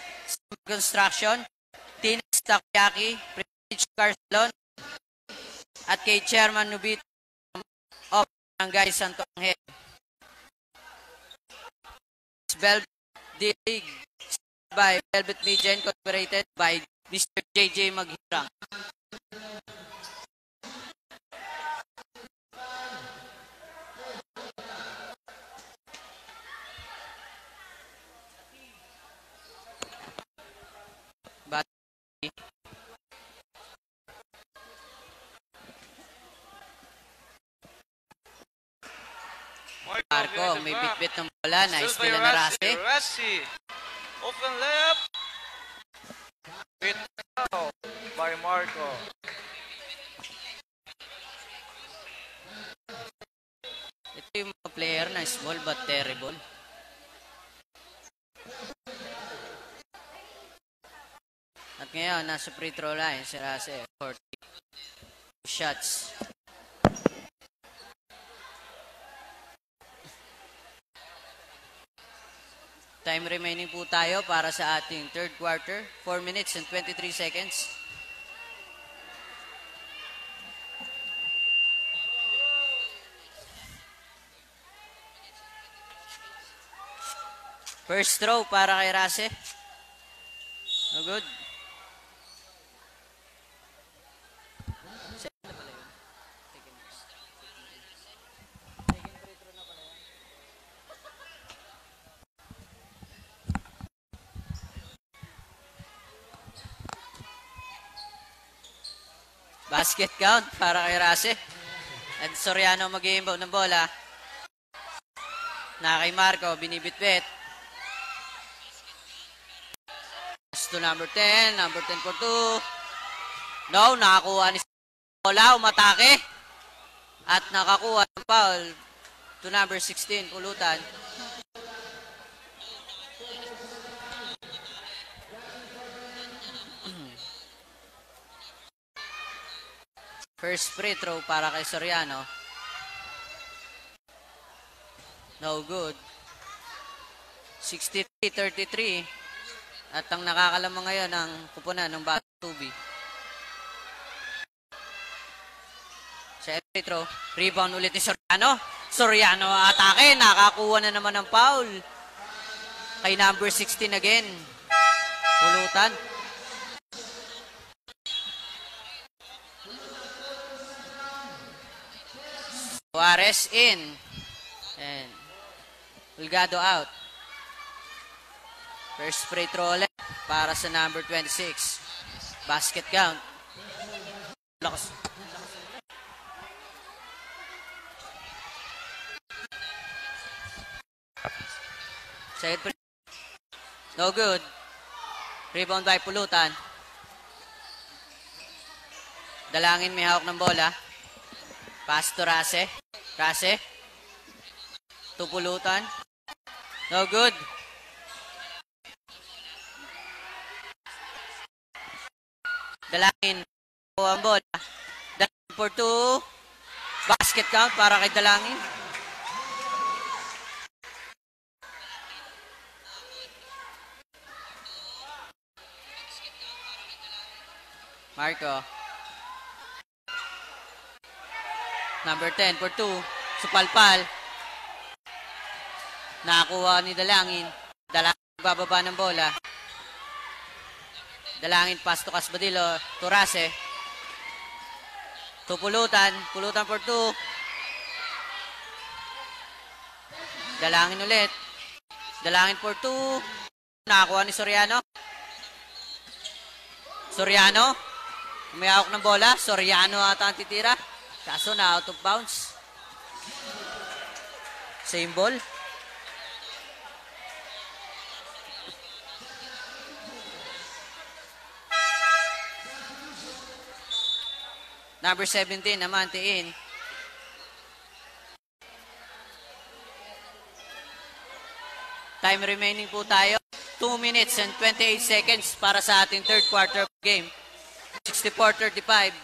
Speaker 3: Construction, Tina's Takoyaki, Prestige Car Salon, at kay Chairman Nubito of Barangay Santo Angel. Velvet D-League by Velvet Media Incorporated by Mr. JJ Maghirang. Marco, may bit-bit ng bola. Nice nila na Rasi.
Speaker 4: Open layup. Bit out by Marco.
Speaker 3: Ito yung mga player na small but terrible. At ngayon, nasa free throw line si Rasi. 40 shots. Time remaining po tayo para sa ating third quarter. 4 minutes and 23 seconds. First throw para kay Rase. No good. Basket count para kay Rase. At Soriano mag-i-inbound ng bola. Na kay Marco, binibit-bit. To number 10 for 2. No, nakakuha ni bola, umatake. At nakakuha ng foul to number 16, Pulutan. First free throw para kay Soriano. No good. 63-33. At ang nakakalamang ngayon ang kupunan ng Tubi. Sa free throw. Rebound ulit ni Soriano. Soriano atake. Nakakuha na naman ng foul. Kay number 16 again. Pulutan. Suarez in. And Ulgado out. First free throw ulit para sa number 26. Basket count. Lakas. Second free. No good. Rebound by Pulutan. Dalangin may hawak ng bola. Pass to Rase. Rase. To Pulutan. No good. Dalangin. Ang bola. Dalangin for 2. Basket count para kay Dalangin. Marco. Number 10 for 2. Supalpal. Nakakuha ni Dalangin. Dalangin bababa ng bola. Dalangin pass to Casbadillo. To Rase. To Pulutan. Pulutan for 2. Dalangin ulit. Dalangin for 2. Nakakuha ni Soriano. Soriano. May hawak ng bola. Soriano ata ang titira. Kaso na out of bounds. Same ball. Number 17, Amante in. Time remaining po tayo. 2 minutes and 28 seconds para sa ating third quarter game. 64-35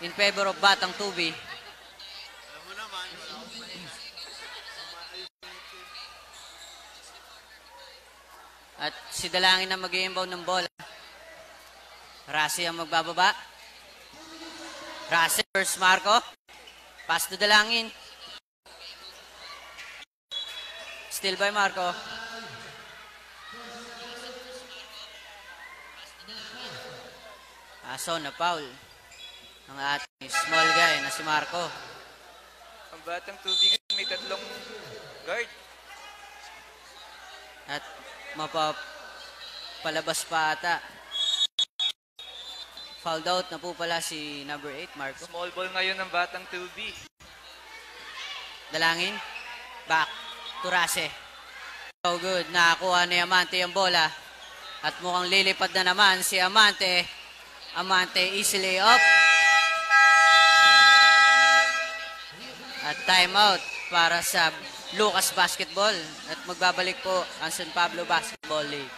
Speaker 3: in favor of Batang Tubi. At si Dalangin na mag-i-inbound ng bola. Rasi ang magbababa. Rasi versus Marco. Pass to Dalangin. Still by Marco. Aso na foul ang ating small guy na si Marco.
Speaker 4: Ang Batang Tubi may tatlong guard.
Speaker 3: At mapapalabas pa ata. Fouled out na po pala si number 8, Marco.
Speaker 4: Small ball ngayon ng Batang Tubi.
Speaker 3: Dalangin. Back to Rase. So good. Nakakuha ni Amante ang bola. At mukhang lilipad na naman si Amante. Amante easily up. At timeout para sa Lucas Basketball. At magbabalik po ang San Pablo Basketball League.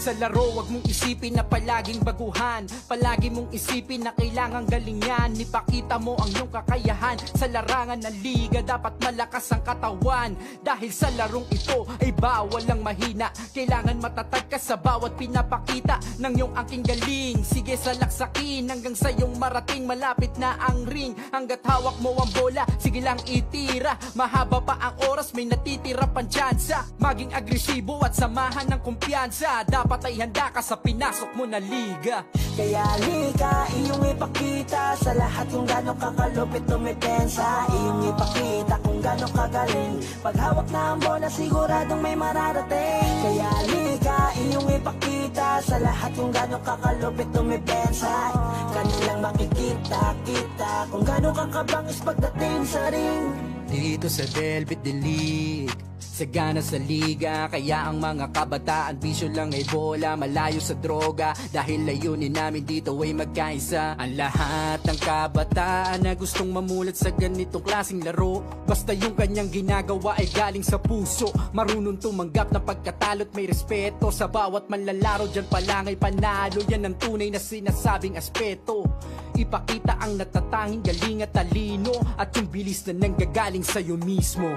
Speaker 1: Sa laro, wag mong isipin na palaging baguhan. Palagi mong isipin na kailangang galingan. Ipakita mo ang iyong kakayahan. Sa larangan ng liga, dapat malakas ang katawan. Dahil sa larong ito ay bawal lang mahina. Kailangan matatag ka sa bawat pinapakita ng iyong aking galing. Sige salaksakin hanggang sa iyong marating. Malapit na ang ring, hanggat hawak mo ang bola, sige lang itira. Mahaba pa ang oras, may natitira pang tsansa. Maging agresibo at samahan ng kumpiyansa. Dapat ay handa ka sa pinasok mo na liga.
Speaker 2: Kaya lika, iyong ipakita sa lahat kung gano'ng kakalupit tumipensa. Iyong ipakita kung gano'ng kagaling. Pag hawak na ang bola, siguradong may mararating. Kaya lika, iyong ipakita sa lahat kung gano'ng kakalupit tumipensa. Kanilang makikita-kita kung gano'ng kakabangis pagdating sa ring.
Speaker 1: Dito sa Velvet League, sagana sa liga, kaya ang mga kabataan bisyo lang ay bola, malayo sa droga. Dahil layunin namin dito ay magkaisa. Ang lahat ng kabataan na gustong mamulat sa ganitong klaseng laro, basta yung kanyang ginagawa ay galing sa puso. Marunong tumanggap ng pagkatalo't may respeto. Sa bawat manlalaro dyan pa lang ay panalo. Yan ang tunay na sinasabing aspeto. Ipakita ang natatanging galing at talino, at yung bilis na nanggagaling sa'yo mismo.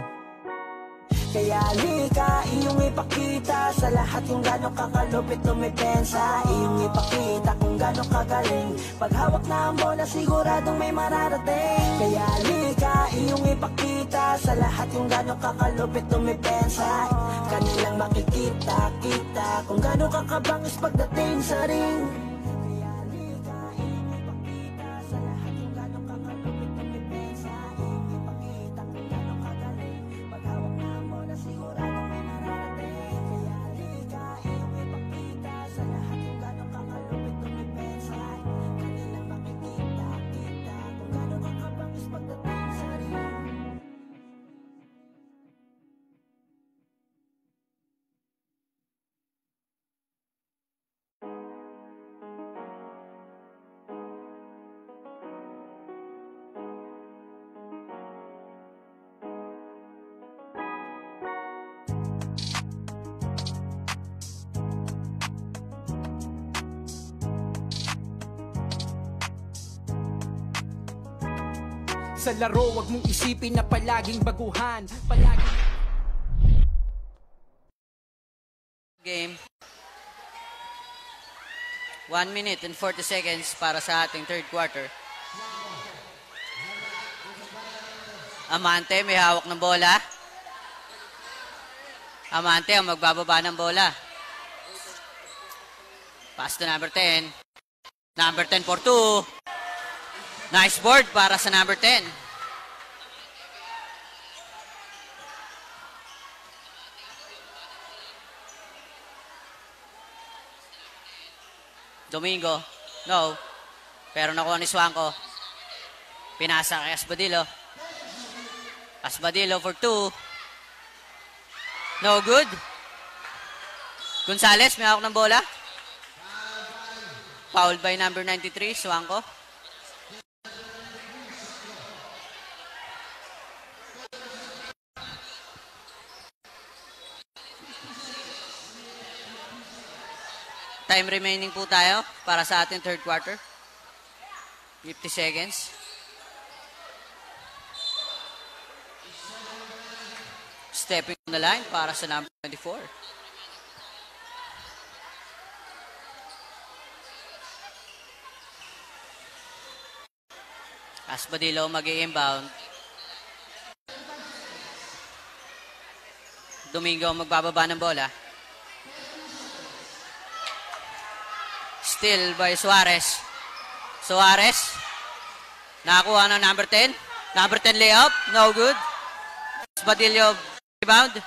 Speaker 2: Kaya lika, iyong ipakita sa lahat kung gano'ng kakalupit tumipensa. Iyong ipakita kung kung gaano kagaling. Pag hawak na ang bola, siguradong may mararating. Kaya halika, iyong ipakita sa lahat yung gaano kakalupit tumipensa. Kanilang makikita, kita kung gaano kakabangis pagdating sa ring.
Speaker 1: Sa laro, wag mong isipin na palaging baguhan. Palaging
Speaker 3: game. 1 minute and 40 seconds para sa ating third quarter. Amante may hawak ng bola. Amante ang magbababa ng bola. Pass to number 10. Number 10 for 2. Nice board para sa number 10. Domingo. No. Pero nakuha ni Swanko. Pinasa kay Asbadillo. Asbadillo for 2. No good. Gonzales, may hawak ng bola. Foul by number 93, Swanko. Time remaining po tayo para sa ating third quarter. 50 seconds. Stepping on the line para sa number 24. Asbadillo mag-i-inbound. Domingo magbababa ng bola. Still by Suarez. Suarez. Nakakuha ng number 10. Number 10 layup. No good. Asbadillo rebound.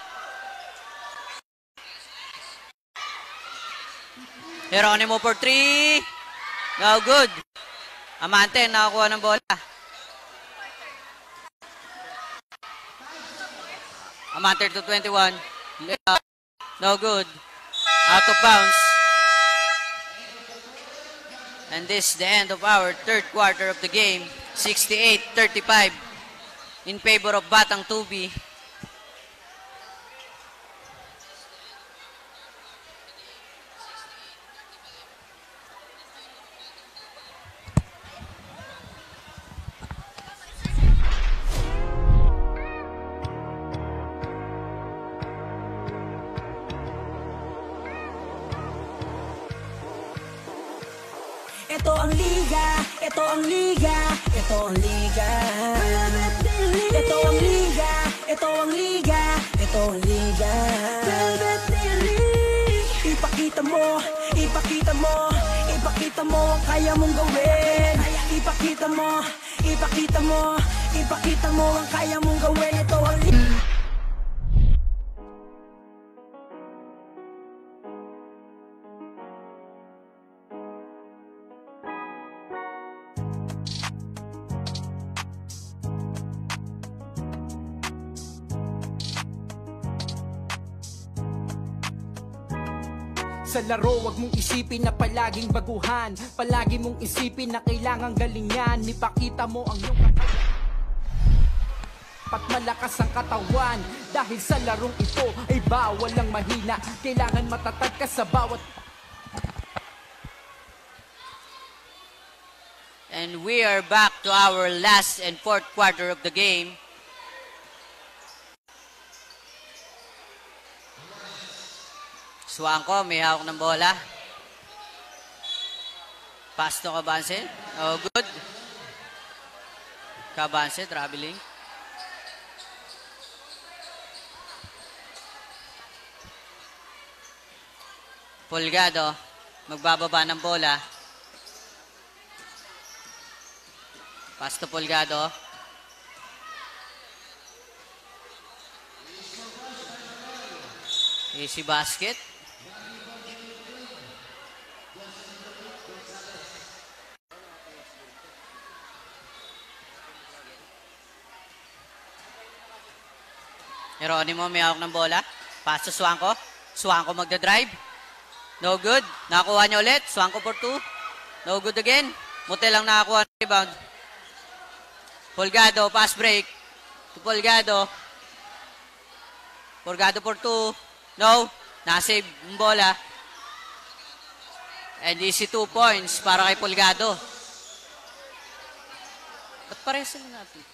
Speaker 3: Geronimo for 3. No good. Amante nakakuha ng bola. Amante to 21. Layup. No good. Out of bounds. And this is the end of our third quarter of the game. 68-35 in favor of Batang Tubi.
Speaker 2: Ito ang liga, ito ang liga, ito ang liga. Ito ang liga, ito ang liga, ito ang liga. Ipakita mo, ipakita mo, ipakita mo ang kaya mong gawin. Ipakita mo, ipakita mo, ipakita mo ang kaya mong gawin. Ito ang liga.
Speaker 1: Sa laro, wag mong isipin na palaging baguhan. Palagi mong isipin na kailangang galingan. Ipakita mo ang iyong kakayahan. Pat malakas ang katawan. Dahil sa larong ito ay bawal ang mahina. Kailangan matatag ka sa bawat...
Speaker 3: And we are back to our last and fourth quarter of the game. Swanko, may hawak ng bola. Pass to Cabanse. Oh, good. Cabanse, traveling. Pulgado, magbababa ng bola. Pass to Pulgado. Easy basket. Jeronimo may hawak ng bola. Pass to Swanko. Swanko magdadrive. No good. Nakakuha niya ulit. Swanko for 2. No good again. Mutel lang nakakuha ng rebound. Pulgado, pass break. To Pulgado. Pulgado for 2. No. Nasave yung bola. And easy 2 points para kay Pulgado. Ba't pares sila natin?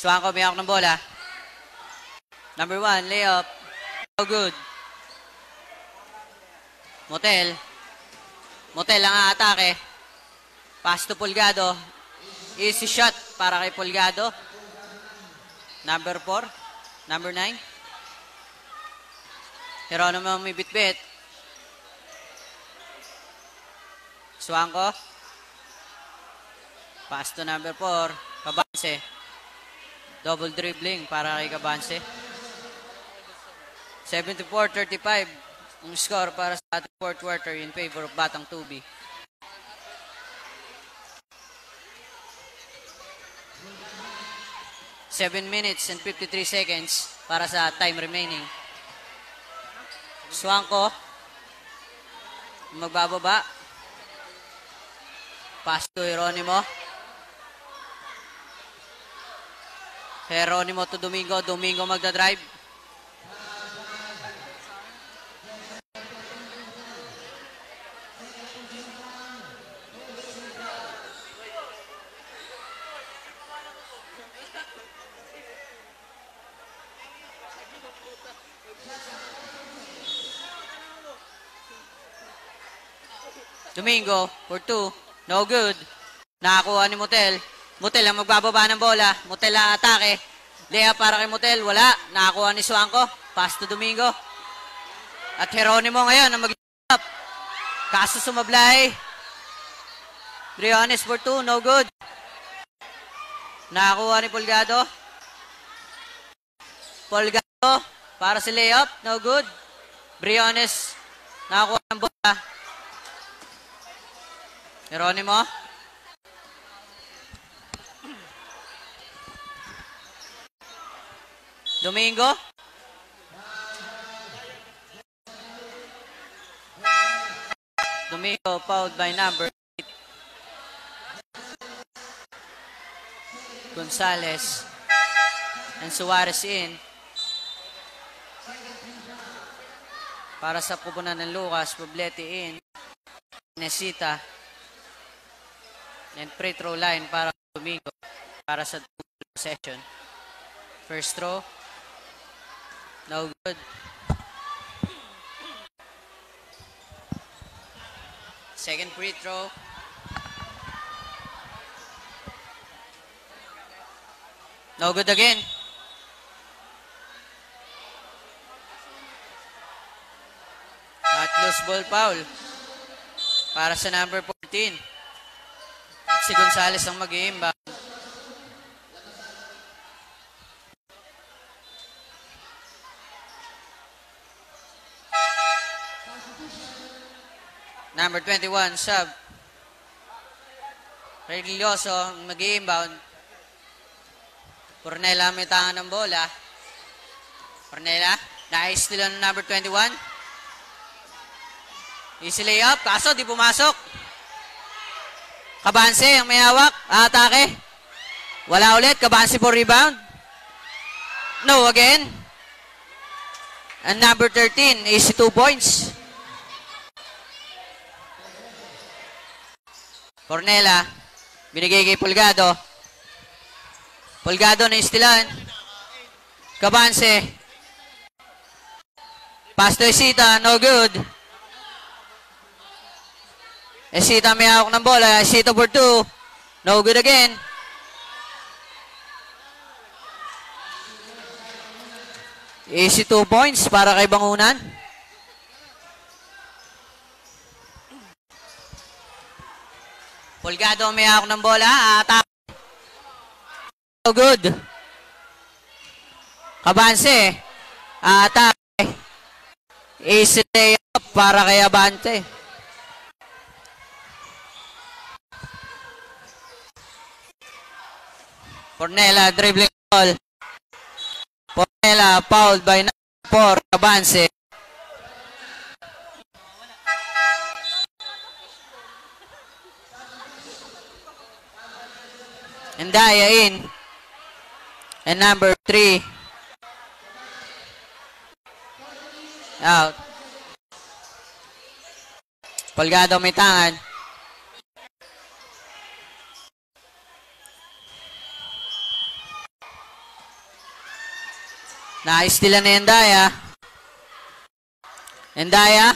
Speaker 3: Swanko may hawak ng bola. Number 1, layup. No good. Motel. Motel ang aatake. Pass to Pulgado. Easy shot para kay Pulgado. Number 4. Number 9. Jeronimo may bit-bit. Swanko. Pass to number 4. Cabanse. Double dribbling para kay Cabanse. 74-35 ang score para sa ating fourth quarter in favor of Batang Tubi. Seven minutes and 53 seconds para sa time remaining. Swanko magbababa. Pass to Jeronimo. Jeronimo to Domingo. Domingo magdadrive. Domingo for 2. No good. Nakakuha ni Motel. Motel ang magbababa ng bola. Motel ang atake. Lea para kay Motel. Wala. Nakakuha ni Swanko. Pass to Domingo. At Jeronimo ngayon ang mag-up. Kaso sumablay. Briones for 2. No good. Nakakuha ni Pulgado. Pulgado para sa layup. No good. Briones nakakuha ng bola. Jeronimo. Domingo. Domingo fouled by number 8. Gonzalez and Suarez in. Para sa pupunan ng Lucas, Poblete in. Nesita. And free throw line para Domingo. Para sa possession. First throw. No good. Second free throw. No good again. At loose ball foul. Para sa number 14. Si Gonzalez ang mag-iimba. Number 21, sub. Reglioso, mag-i-inbound. Cornela may tangan ng bola. Cornela, nice steal ng number 21. Easy layup, kaso di pumasok. Cabanse ang may hawak, atake. Wala ulit, Cabanse for rebound. No again. And number 13, easy 2 points. Cornela, binigay kay Pulgado. Pulgado na istilan. Cabanse. Pass to Isita, no good. Isita may hawak ng bola. Isita for 2. No good again. Easy 2 points para kay Bangunan. Pulgado may hawak ng bola. Attack. No good. Kabanse. Attack. Easy layup para kay Abante. Cornela dribbling ball. Cornela fouled by number 4, Abance. Endaya in. And number 3 out. Polgado may tangan. Naistila ni Endaya. Endaya.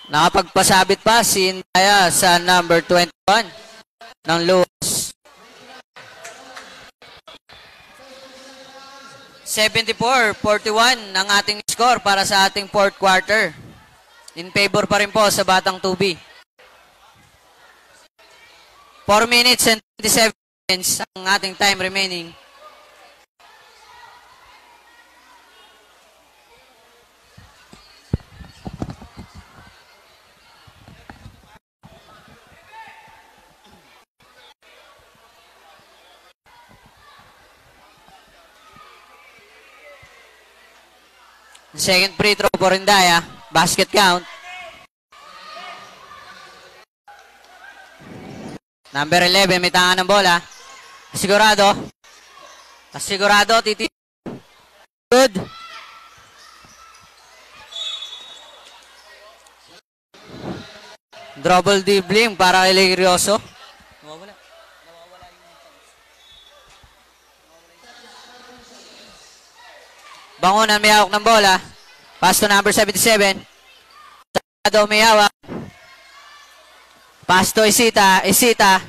Speaker 3: Nakapagpasabit pa si Endaya sa number 21 ng Lucas. 74-41 ang ating score para sa ating fourth quarter. In favor pa rin po sa Batang Tubi. 4 minutes and 27 seconds ang ating time remaining. Second free throw for Endaya. Basket count. Number 11, may tangan ng bola. Sigurado. Sigurado, titi. Good. Double dribbling para kay Ligrioso. Bangunan may hawak ng bola. Pass to number 77. Sigurado may hawak. Pass to Isita. Isita.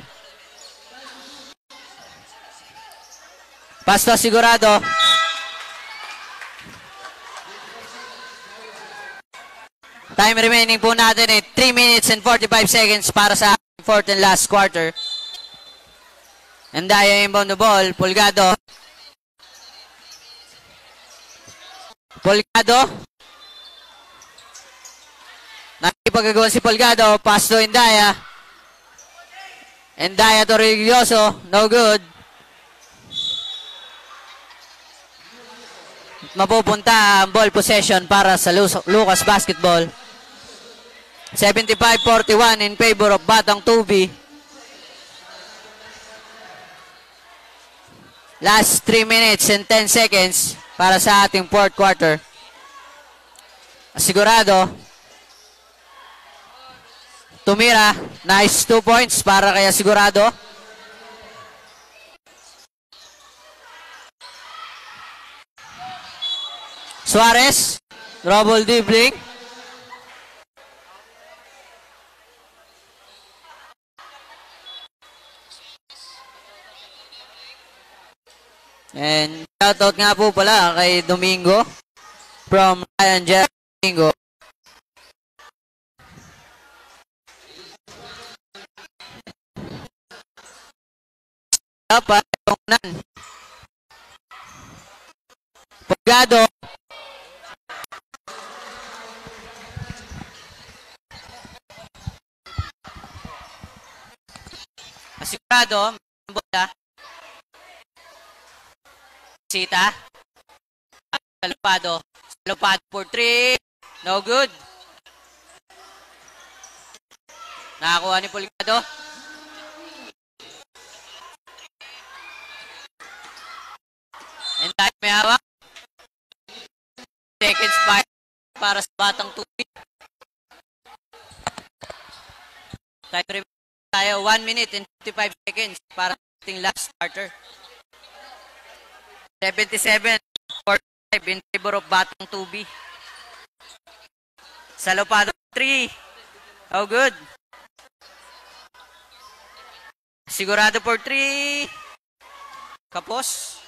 Speaker 3: Pass to Sigurado. Time remaining po natin 3 minutes and 45 seconds para sa fourth and last quarter. Endaya inbound the ball. Pulgado. Polgado. Nakipagagawa si Polgado. Pass to Endaya. Endaya to Religioso. No good. Mapupunta ang ball possession para sa Lucas Basketball. 75-41 in favor of Batang Tubi. Last 3 minutes and 10 seconds para sa ating fourth quarter. Sigurado. Tumira. Nice 2 points para kaya Sigurado. Suarez. Double dribbling. And shoutout nga po pala kay Domingo from Ryan Jeff Domingo. Pagkado. Asigurado. Bola. Sita. Salupado. Salupado for 3. No good. Nakakuha ni Pulgado. And tayo may hawak. Seconds para sa Batang Tubi. Tayo 1 minute and 55 seconds para sa ating last starter. 77-45 in favor of Batang Tubi. Salopado 3. Oh, good. Sigurado for 3. Kapos.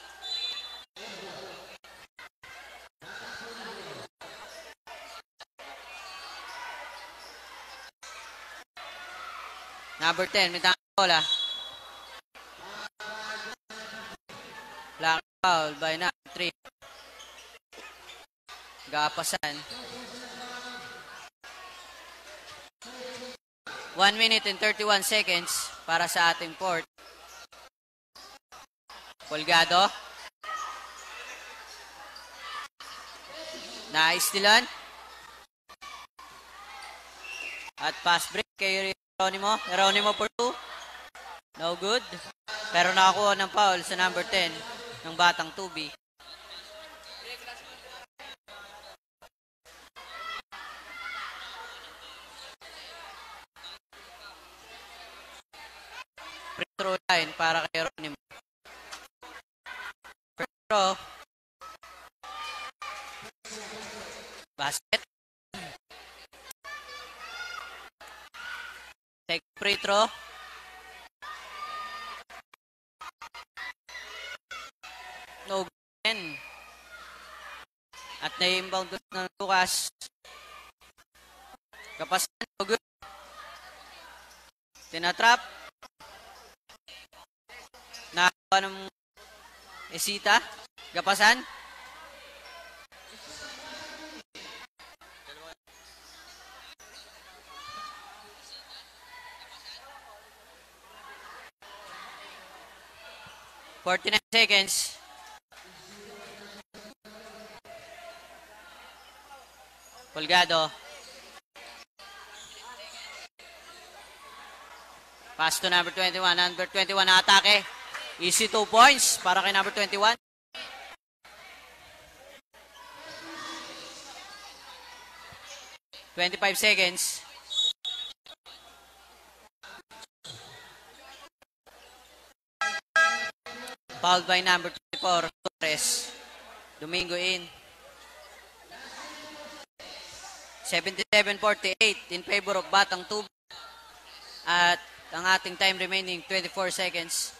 Speaker 3: Number 10, may tanging bola. Black foul by number 3. Gapasan. 1 minute and 31 seconds para sa ating port. Polgado. Nice Dylan. At pass break kay Geronimo. Geronimo for 2. No good. Pero nakakuha ng foul sa number 10 ng batang 2B. Free throw line para kay Geronimo. Free throw. Basket. Take free throw. No good. At na-inbound ng Lucas. Kapasan. No good. Tinatrap. Nakakuha ng Esita. Kapasan. $49 seconds. Polgado. Pass to number 21. Number 21 na atake. Easy 2 points para kay number 21. $25 seconds. Fouled by number 24, Torres. Domingo in. 77-48 in favor of Batang 2. At ang ating time remaining, 24 seconds.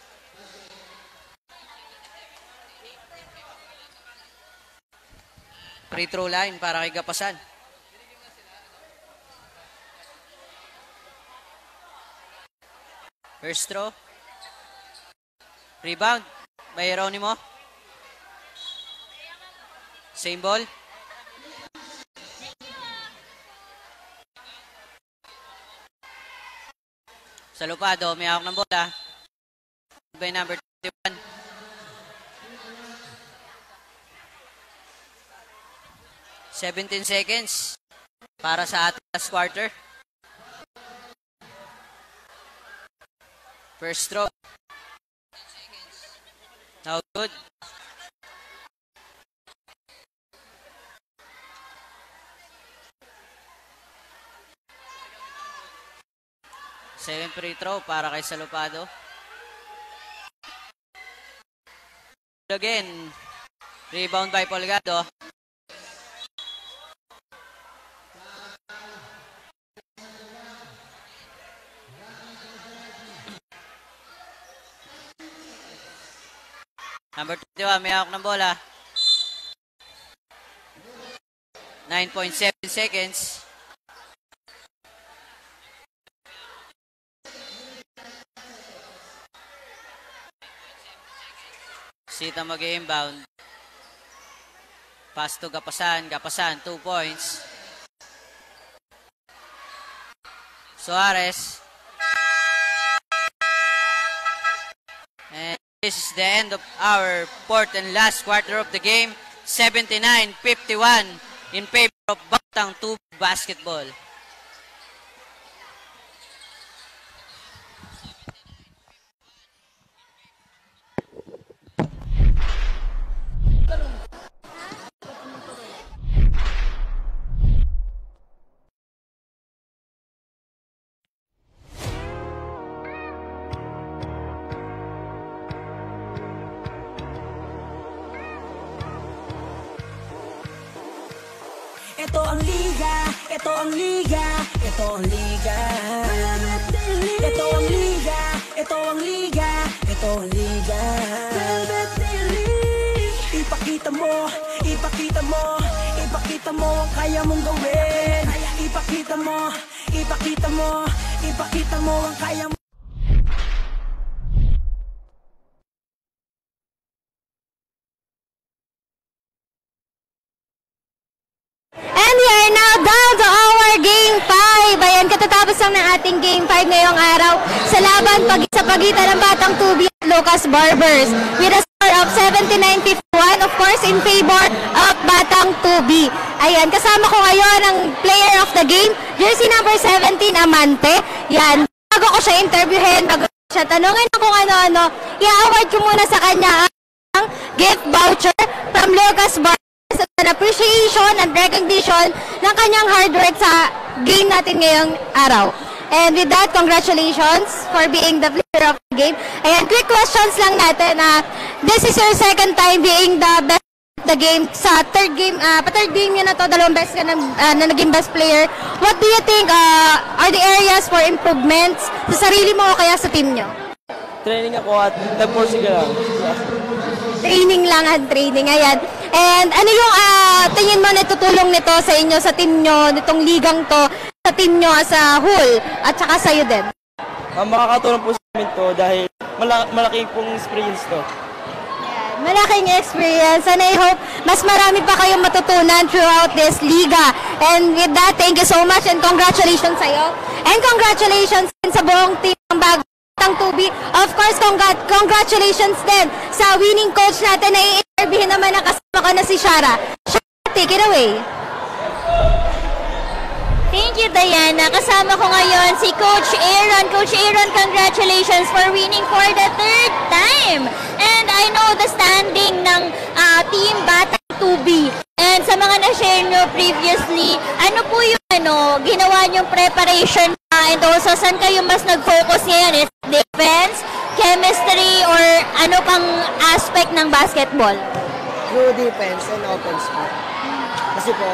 Speaker 3: Free throw line para kay Gapasan. First throw. Rebound by Geronimo. Same ball. Salopado, may hawak ng bola. By number 21. $17 seconds para sa ating last quarter. First throw. No good. Second free throw para kay Salopado. Again. Rebound by Polgado. Number 21, may hawak ng bola. 9.7 seconds. Sita mag-inbound. Pass to Gapasan. Gapasan, 2 points. Suarez. And this is the end of our fourth and last quarter of the game. 79-51 in favor of Batang 2 basketball.
Speaker 2: Ito ang liga, Ito ang liga, ito ang liga. Ito ang liga, ito ang liga, ito ang liga. Ipakita mo, ipakita mo, ipakita mo ang kaya mong gawin. Ipakita mo, ipakita mo, ipakita mo ang kaya mo.
Speaker 5: And we are now down to our Game 5. Ayan, katatapos lang ng ating Game 5 ngayong araw sa laban sa pagitan ng Batang Tubi at Lucas Barbers with a score of 79-51, of course, in favor of Batang Tubi. Ayan, kasama ko ngayon ang player of the game, jersey number 17, Amante. Yan, bago ko siya interviewin, bago ko siya tanungin kung ano-ano, i-award ko muna sa kanya ang gift voucher from Lucas Barbers as an appreciation and recognition ng kanyang hard work sa game natin ngayong araw. And with that, congratulations for being the player of the game. Ayan, quick questions lang natin. This is your second time being the best of the game. Sa third game nyo na to, dalawang best ka na naging best player. What do you think are the areas for improvements sa sarili mo o kaya sa team nyo?
Speaker 8: Training ako at nag-porsige lang.
Speaker 5: Training lang at training, ayan. And ano yung tingin mo na tutulong nito sa inyo, sa team nyo, nitong ligang to, sa team nyo as a whole, at saka sa'yo din?
Speaker 8: Makakatulong po sa amin to dahil malaking pong experience to.
Speaker 5: Yeah, malaking experience, and I hope mas marami pa kayong matutunan throughout this liga. And with that, thank you so much and congratulations sa'yo. And congratulations din sa buong team ng Batang Tubi. Of course, congratulations din sa winning coach natin na i-interviewin naman na kasama ko na si Shara. Shara, take it away. Thank you, Diana. Kasama ko ngayon si Coach Aaron. Coach Aaron, congratulations for winning for the third time. And I know the standing ng Team Batang Tubi. And sa mga na-share nyo previously, ano po yung ginawa nyong preparation and also saan kayo mas nag-focus ngayon? Is defense, chemistry, or ano pang aspect ng basketball?
Speaker 6: True defense and offense po. Kasi po,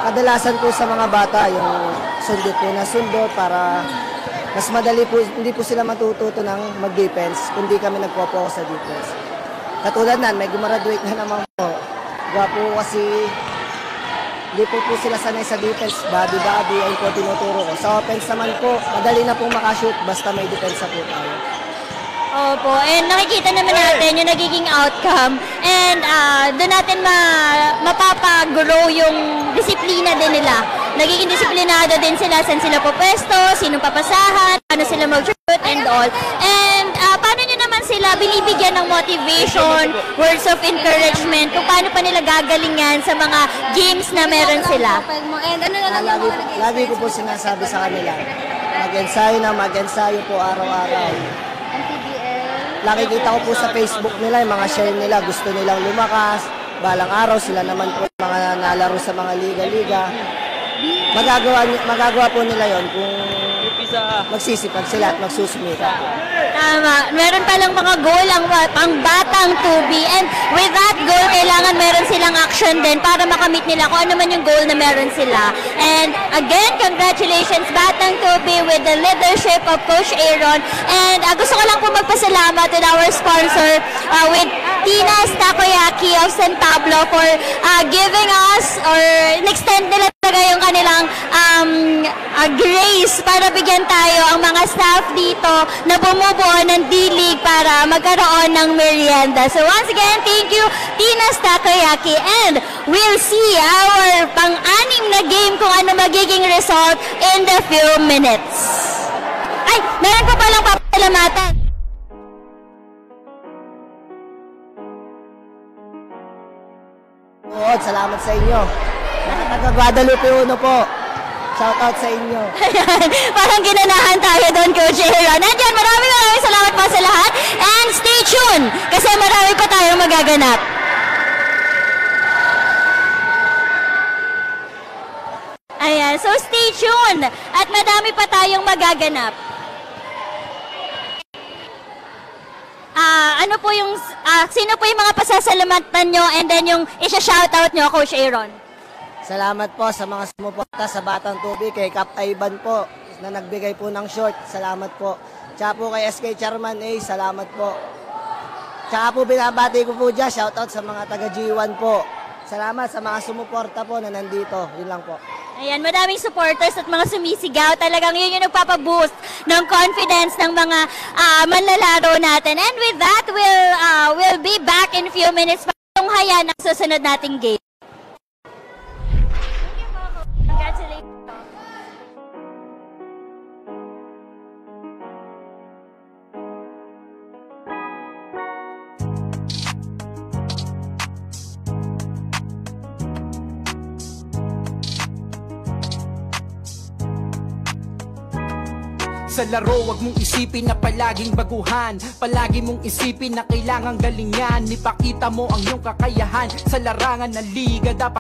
Speaker 6: kadalasan po sa mga bata yung sundot po na sundot para mas madali po, hindi po sila matututo ng mag-defense kundi kami nagpo-focus sa defense. Katulad nan, may gumraduate na naman po. Gwapo kasi hindi po sila sanay sa defense, body, ayun po tinuturo ko. Sa offense naman po, madali na pong makashoot basta may defense po tayo.
Speaker 5: Opo, and nakikita naman natin yung nagiging outcome, and doon natin mapapagrow yung disiplina din nila. Nagiging disiplinado din sila, saan sila pupwesto, sinong papasahan, paano sila mag-shoot and all. And paano nyo naman sila binibigyan ng motivation, words of encouragement, kung paano pa nila gagalingan sa mga games na meron sila? And ano na lang
Speaker 6: lagi ko po sinasabi sa kanila, mag-ensayo po araw-araw. Nakikita ko po sa Facebook nila, yung mga share nila, gusto nilang lumakas. Balang araw sila naman po mga nalaro sa mga liga-liga. Magagawa po nila yon kung magsisipag sila at magsusumika.
Speaker 5: Tama. Meron palang mga goal ang Batang Tubi, and with that goal, kailangan meron silang action din para makamit nila kung ano man yung goal na meron sila. And again, congratulations Batang Tubi with the leadership of Coach Aaron. And gusto ko lang po magpasalamat with our sponsor, with Tina's Takoyaki of San Pablo for giving us, or extend nila talaga yung kanilang grace para bigyan tayo ang mga staff dito na bumubuo ng D-League para magkaroon ng merienda. So once again, thank you Tina's Takoyaki, and we'll see our pang-anim na game kung ano magiging result in the few minutes. Ay, meron ko palang papasalamatan.
Speaker 6: Salamat sa inyo. Taga Guadalupe Uno po. Shout out sa inyo.
Speaker 5: Ayan, parang ginanahan tayo doon, Coach Aaron. Nandiyan, maraming salamat po sa lahat. And stay tuned, kasi marami pa tayong magaganap. Ayan, so stay tuned. At madami pa tayong magaganap. Ano po yung, sino po yung mga pasasalamatan nyo and then yung isa-shoutout nyo, Coach Aaron?
Speaker 6: Salamat po sa mga sumuporta sa Batang Tubi, kay Cap Ivan po na nagbigay po ng short. Salamat po. Tsaka po kay SK Chairman A, salamat po. Tsaka po binabati ko po dyan, shoutout sa mga taga G1 po. Salamat sa mga sumuporta po na nandito. Yun lang po.
Speaker 9: Ayan, madaming supporters at mga sumisigaw. Talagang yun yung nagpapaboost ng confidence ng mga manlalaro natin. And with that, we'll be back in a few minutes para tunghayan ang susunod nating game. Congratulations.
Speaker 1: Sa laro, wag mong isipin na palaging baguhan. Palagi mong isipin na kailangang galingan. Ipakita mo ang iyong kakayahan. Sa larangan ng liga, dapat